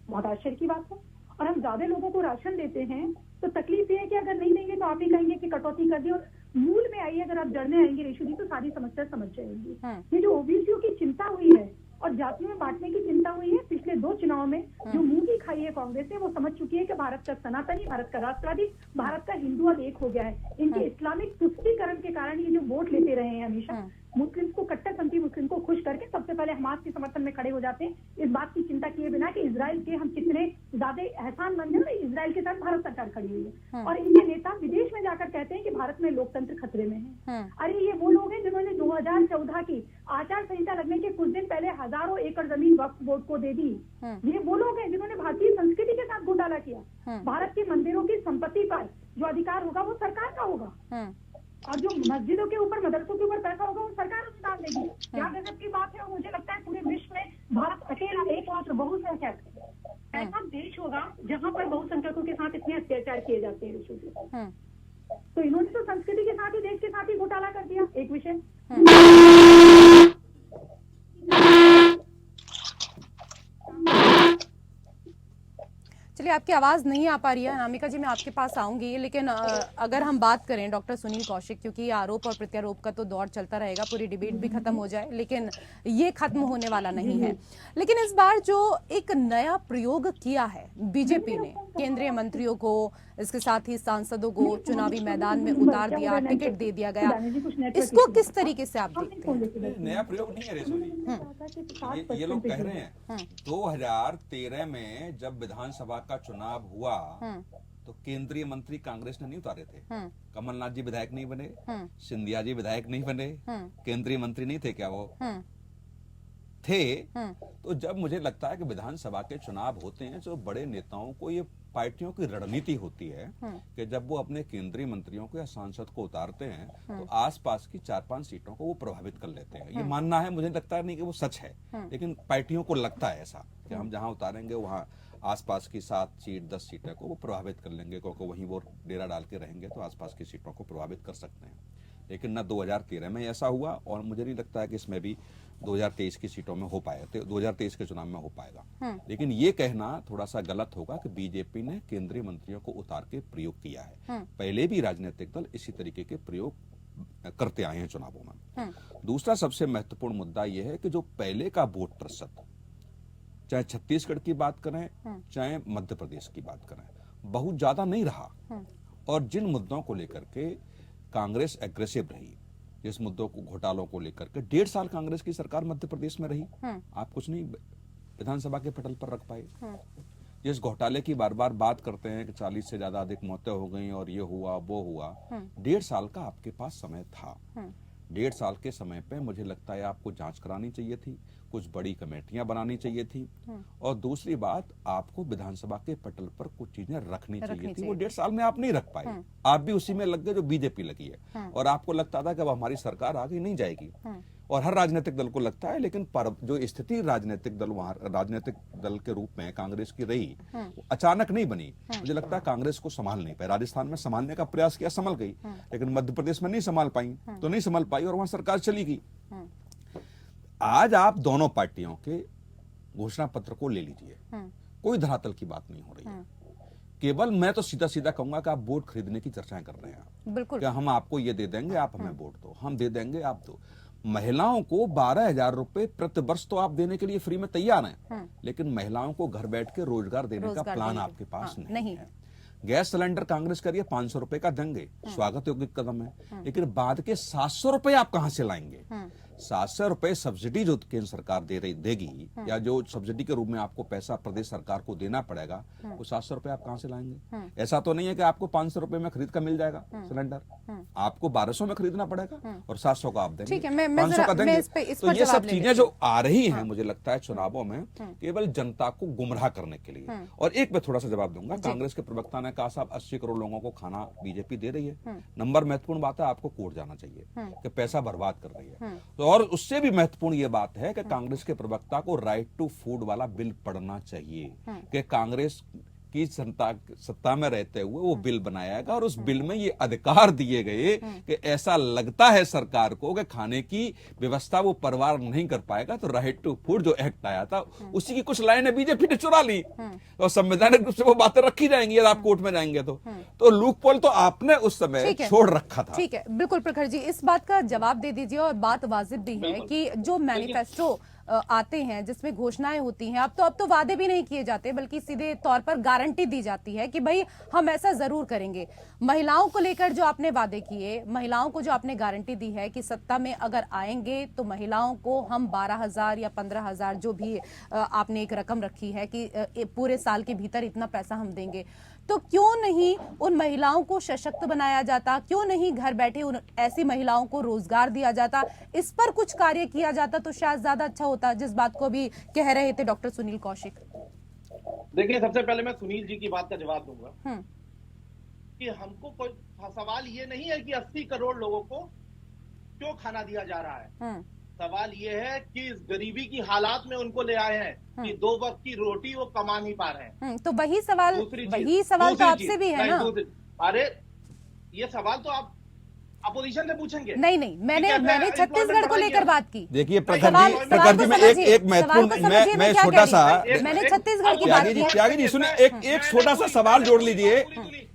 बहुत आश्चर्य की बात है। और हम ज्यादा लोगों को राशन देते हैं तो तकलीफ ये है कि अगर नहीं देंगे तो आप ही कहेंगे कि कटौती कर दी। और मूल में आइए, अगर आप जड़ने आएंगे ऋषु जी, तो सारी समस्या समझ जाएंगी। ये जो ओबीसीओ की चिंता हुई है और जातियों में बांटने की चिंता हुई है, पिछले 2 चुनाव में जो मुंह की खाई है कांग्रेस ने, वो समझ चुकी है कि भारत का सनातनी, भारत का राष्ट्रवादी, भारत का हिंदू अब एक हो गया है। इनके इस्लामिक तुष्टीकरण के कारण ये जो वोट लेते रहे हैं हमेशा, मुस्लिम्स को, कट्टरपंथी मुस्लिम को खुश करके सबसे पहले हमास के समर्थन में खड़े हो जाते हैं, इस बात की चिंता किए बिना कि इजराइल के हम कितने ज्यादा एहसानमंद हैं। इजराइल के साथ भारत सरकार खड़ी हुई है और इनके नेता विदेश में जाकर कहते हैं कि भारत में लोकतंत्र खतरे में है। अरे ये वो लोग हैं जिन्होंने 2014 की आचार संहिता लगने के कुछ दिन पहले हजारों एकड़ जमीन वक्फ बोर्ड को दे दी। ये वो लोग हैं जिन्होंने भारतीय संस्कृति के साथ घोटाला किया। भारत के मंदिरों की संपत्ति पर जो अधिकार होगा वो सरकार का होगा और जो मस्जिदों के ऊपर, मदरसों के ऊपर पैसा होगा वो सरकार अनुदान देगी। क्या गजब की बात है। और मुझे लगता है पूरे विश्व में भारत अकेला एकमात्र बहुसंख्यक ऐसा देश होगा जहां पर बहुसंख्यकों के साथ इतने अत्याचार किए जाते हैं ऋषु जी। तो इन्होंने तो संस्कृति के साथ ही, देश के साथ ही घोटाला कर दिया। एक विषय चलिए एक्चुअली आपकी आवाज नहीं आ पा रही है अनामिका जी, मैं आपके पास आऊंगी, लेकिन अगर हम बात करें डॉक्टर सुनील कौशिक, क्योंकि ये आरोप और प्रत्यारोप का तो दौर चलता रहेगा, पूरी डिबेट भी खत्म हो जाए लेकिन ये खत्म होने वाला नहीं है। लेकिन इस बार जो एक नया प्रयोग किया है बीजेपी ने, केंद्रीय मंत्रियों को, इसके साथ ही सांसदों को चुनावी मैदान में उतार दिया, टिकट दे दिया गया, इसको किस तरीके से आप देखते हैं? नया प्रयोग नहीं है रेशो जी, ये लोग कह रहे हैं 2013 में जब विधानसभा का चुनाव हुआ तो केंद्रीय मंत्री कांग्रेस ने नहीं उतारे थे। कमलनाथ जी विधायक नहीं बने, सिंधिया जी विधायक नहीं बने, केंद्रीय मंत्री नहीं थे क्या वो? थे। तो जब मुझे लगता है कि विधानसभा के चुनाव होते हैं, जो बड़े नेताओं को, ये पार्टियों की रणनीति होती है कि जब वो अपने केंद्रीय मंत्रियों को या सांसद को उतारते हैं तो आसपास की 4-5 सीटों को वो प्रभावित कर लेते हैं। ये मानना है, मुझे लगता नहीं कि वो सच है, लेकिन पार्टियों को लगता है ऐसा कि हम जहां उतारेंगे वहां आसपास की 7 सीट 10 सीटें को वो प्रभावित कर लेंगे, क्योंकि वहीं वो डेरा डाल के रहेंगे तो आसपास की सीटों को प्रभावित कर सकते हैं। लेकिन न 2013 में ऐसा हुआ और मुझे नहीं लगता है कि इसमें भी 2023 की सीटों में हो पाएगा, 2023 के चुनाव में हो पाएगा। लेकिन ये कहना थोड़ा सा गलत होगा कि बीजेपी ने केंद्रीय मंत्रियों को उतार के प्रयोग किया है। पहले भी राजनीतिक दल इसी तरीके के प्रयोग करते आए हैं चुनावों में। दूसरा सबसे महत्वपूर्ण मुद्दा यह है कि जो पहले का वोट प्रतिशत, चाहे छत्तीसगढ़ की बात करें चाहे मध्य प्रदेश की बात करें, बहुत ज्यादा नहीं रहा। और जिन मुद्दों को लेकर के कांग्रेस एग्रेसिव रही, जिस मुद्दों को, घोटालों को लेकर के 1.5 साल कांग्रेस की सरकार मध्य प्रदेश में रही, आप कुछ नहीं विधानसभा के पटल पर रख पाए। जिस घोटाले की बार बार बात करते हैं कि 40 से ज्यादा अधिक मौतें हो गई और ये हुआ वो हुआ, 1.5 साल का आपके पास समय था। 1.5 साल के समय पे मुझे लगता है आपको जांच करानी चाहिए थी, कुछ बड़ी कमेटियां बनानी चाहिए थी, और दूसरी बात, आपको विधानसभा के पटल पर कुछ चीजें रखनी चाहिए थी। वो 1.5 साल में आप नहीं रख पाए। आप भी उसी में लग गए जो बीजेपी लगी है, और आपको लगता था कि अब हमारी सरकार आगे नहीं जाएगी, और हर राजनीतिक दल को लगता है। लेकिन जो स्थिति राजनीतिक दल वहां राजनीतिक दल के रूप में कांग्रेस की रही, वो अचानक नहीं बनी। मुझे लगता है कांग्रेस को संभाल नहीं पाई। राजस्थान में संभालने का प्रयास किया, संभल गई, लेकिन मध्य प्रदेश में नहीं संभाल पाई, तो नहीं संभाल पाई और वहां सरकार चली गई। आज आप दोनों पार्टियों के घोषणा पत्र को ले लीजिए, कोई धरातल की बात नहीं हो रही है। केवल मैं तो सीधा सीधा कहूंगा कि आप वोट खरीदने की चर्चाएं कर रहे हैं। बिल्कुल, क्या हम आपको ये दे देंगे, आप हमें वोट दो, हम दे देंगे, आप दो। महिलाओं को 12,000 रुपए प्रति वर्ष तो आप देने के लिए फ्री में तैयार हैं, लेकिन महिलाओं को घर बैठ के रोजगार देने का प्लान आपके पास नहीं है। गैस सिलेंडर कांग्रेस करिए 500 रुपए का देंगे, स्वागत योग्य कदम है, लेकिन बाद के 700 रुपए आप कहां से लाएंगे? 700 रुपए सब्सिडी जो केंद्र सरकार देगी, या जो सब्सिडी के रूप में आपको पैसा प्रदेश सरकार को देना पड़ेगा, वो 700 रुपए आप कहां से लाएंगे? ऐसा तो नहीं है कि आपको 500 रुपए में खरीद कर मिल जाएगा सिलेंडर, आपको 1200 में खरीदना पड़ेगा और 700 का आप देंगे, 500 का देंगे। तो ये सब चीजें जो आ रही हैं, मुझे लगता है चुनावों में केवल जनता को गुमराह करने के लिए। और एक मैं थोड़ा सा जवाब दूंगा, कांग्रेस के प्रवक्ता ने कहा साहब 80 करोड़ लोगों को खाना बीजेपी दे रही है। नंबर महत्वपूर्ण बात है, आपको कोर्ट जाना चाहिए कि पैसा बर्बाद कर रही है। तो और उससे भी महत्वपूर्ण ये बात है कि कांग्रेस के प्रवक्ता को राइट टू फूड वाला बिल पढ़ना चाहिए कि कांग्रेस की सत्ता में रहते हुए वो बिल बनाएगा, और उस बिल में ये अधिकार दिए गए कि ऐसा लगता है सरकार को कि खाने की व्यवस्था वो परिवार नहीं कर पाएगा, तो राइट टू फूड जो एक्ट आया था उसी की कुछ लाइनें बीजेपी ने चुरा ली, और संवैधानिक रूप से वो बातें रखी जाएंगी यदि आप कोर्ट में जाएंगे तो लूप पोल तो आपने उस समय छोड़ रखा था। ठीक है, बिल्कुल प्रखर जी, इस बात का जवाब दे दीजिए। और बात वाजिब भी है कि जो मैनिफेस्टो आते हैं जिसमें घोषणाएं होती हैं, अब तो वादे भी नहीं किए जाते, बल्कि सीधे तौर पर गारंटी दी जाती है कि भाई हम ऐसा जरूर करेंगे। महिलाओं को लेकर जो आपने वादे किए, महिलाओं को जो आपने गारंटी दी है कि सत्ता में अगर आएंगे तो महिलाओं को हम 12,000 या 15,000 जो भी आपने एक रकम रखी है कि पूरे साल के भीतर इतना पैसा हम देंगे, तो क्यों नहीं उन महिलाओं को सशक्त बनाया जाता? क्यों नहीं घर बैठे उन ऐसी महिलाओं को रोजगार दिया जाता? इस पर कुछ कार्य किया जाता तो शायद ज्यादा अच्छा होता, जिस बात को भी कह रहे थे डॉक्टर सुनील कौशिक। देखिए, सबसे पहले मैं सुनील जी की बात का जवाब दूंगा कि हमको कोई सवाल ये नहीं है कि 80 करोड़ लोगों को क्यों खाना दिया जा रहा है। सवाल ये है कि इस गरीबी की हालात में उनको ले आए हैं कि 2 वक्त की रोटी वो कमा नहीं पा रहे हैं। तो वही सवाल तो आपसे भी है ना। अरे ये सवाल तो आप अपोजिशन से पूछेंगे। नहीं नहीं, मैंने कि कैसे मैंने छत्तीसगढ़ को लेकर बात की। देखिए प्रखर सवाल- जी, सवाल प्रखर को जी में समझिए, एक सवाल महत्वपूर्ण को समझिए, मैं क्या छोटा कह सा रही हूं। मैंने छत्तीसगढ़ की बात की। त्यागी जी सुने, एक छोटा सा सवाल जोड़ लीजिए,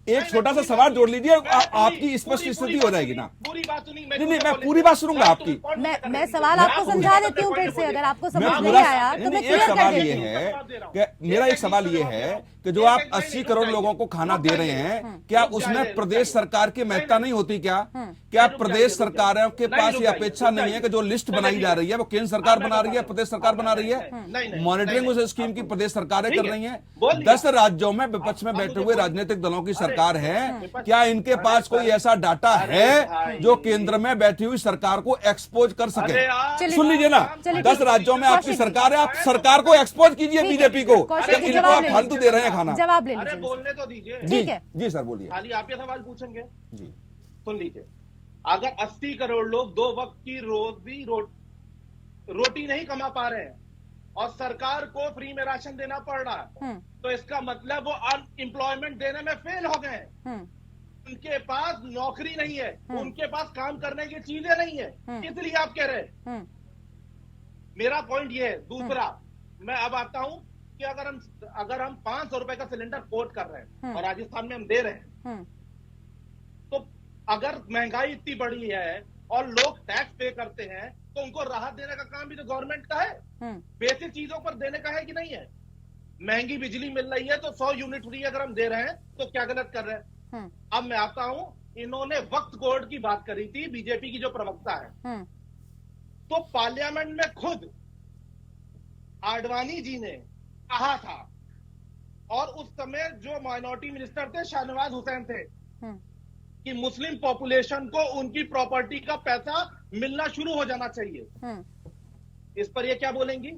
एक छोटा सा सवाल जोड़ लीजिए, आपकी स्पष्ट स्थिति हो जाएगी ना। पूरी बात सुनी। नहीं, मैं पूरी बात सुनूंगा आपकी। मैं सवाल आपको समझा देती हूँ फिर से, अगर आपको समझ मैं नहीं पूरा आया तो मैं एक क्लियर कर सवाल देती ये हूँ। है कि मेरा एक सवाल ये है कि जो आप 80 करोड़ लोगों को खाना दे रहे हैं, क्या उसमें प्रदेश सरकार की महत्ता नहीं होती? क्या प्रदेश सरकारों के पास ये अपेक्षा नहीं है कि जो लिस्ट बनाई जा रही है वो केंद्र सरकार बना रही है, प्रदेश सरकार बना रही है? मॉनिटरिंग उस स्कीम की प्रदेश सरकारें कर रही हैं। 10 राज्यों में विपक्ष में बैठे हुए राजनीतिक दलों की सरकार है, क्या इनके पास कोई ऐसा डाटा है जो केंद्र में बैठी हुई सरकार को एक्सपोज कर सके? सुन लीजिए ना, 10 राज्यों में आपकी सरकार है, आप सरकार को एक्सपोज कीजिए बीजेपी को, इनको आप फालतू दे रहे हैं खाना। जवाब ले अरे लीजिए। बोलने तो दीजिए। जी ठीक है। जी सर बोलिए। खाली आप ये सवाल पूछेंगे। जी सुन लीजिए, अगर 80 करोड़ लोग 2 वक्त की रोटी नहीं कमा पा रहे हैं और सरकार को फ्री में राशन देना पड़ रहा है, तो इसका मतलब वो अनएम्प्लॉयमेंट देने में फेल हो गए हैं। उनके पास नौकरी नहीं है, उनके पास काम करने की चीजें नहीं है, इसलिए आप कह रहे हैं। मेरा पॉइंट ये है। दूसरा, मैं अब आता हूं कि अगर हम 500 रुपए का सिलेंडर कोट कर रहे हैं और राजस्थान में हम दे रहे हैं, तो अगर महंगाई इतनी बढ़ी है और लोग टैक्स पे करते हैं, तो उनको राहत देने का काम भी तो गवर्नमेंट का है। बेसिक चीजों पर देने का है कि नहीं है? महंगी बिजली मिल रही है तो 100 यूनिट फ्री अगर हम दे रहे हैं तो क्या गलत कर रहे हैं? अब मैं आता हूं, इन्होंने वक्त कोड की बात करी थी, बीजेपी की जो प्रवक्ता है, तो पार्लियामेंट में खुद आडवाणी जी ने कहा था, और उस समय जो माइनॉरिटी मिनिस्टर थे शाहनवाज हुसैन थे, कि मुस्लिम पॉपुलेशन को उनकी प्रॉपर्टी का पैसा मिलना शुरू हो जाना चाहिए। इस पर ये क्या बोलेंगी?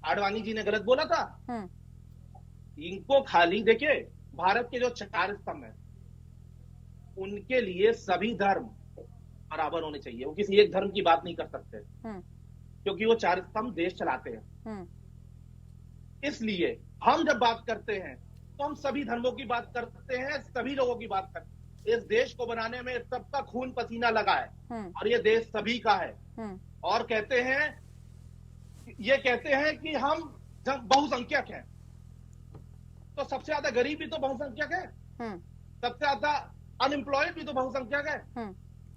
आडवाणी जी ने गलत बोला था? इनको खाली देखिए, भारत के जो 4 स्तंभ हैं उनके लिए सभी धर्म बराबर होने चाहिए। वो किसी एक धर्म की बात नहीं कर सकते, क्योंकि वो 4 स्तंभ देश चलाते हैं। इसलिए हम जब बात करते हैं तो हम सभी धर्मों की बात करते हैं, सभी लोगों की बात करते हैं। इस देश को बनाने में सबका खून पसीना लगा है और ये देश सभी का है। और ये कहते हैं कि हम बहुसंख्यक हैं, तो सबसे ज्यादा गरीब भी तो बहुसंख्यक है, सबसे ज्यादा अनएम्प्लॉयड भी तो बहुसंख्यक है।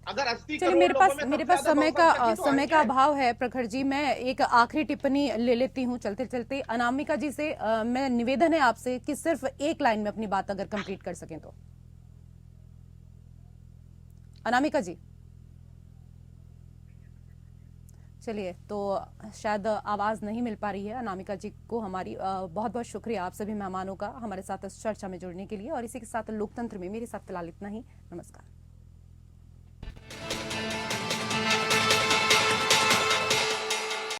अगर 80 चलिए, करोड़ मेरे लोगों में पास सबसे ज्यादा समय का है। अभाव है प्रखर जी। मैं एक आखिरी टिप्पणी ले लेती हूँ चलते चलते। अनामिका जी से मैं निवेदन है आपसे कि सिर्फ एक लाइन में अपनी बात अगर कंप्लीट कर सकें तो। अनामिका जी, चलिए, तो शायद आवाज नहीं मिल पा रही है अनामिका जी को हमारी। बहुत बहुत शुक्रिया आप सभी मेहमानों का हमारे साथ इस चर्चा में जुड़ने के लिए। और इसी के साथ लोकतंत्र में मेरे साथ फिलहाल इतना ही। नमस्कार।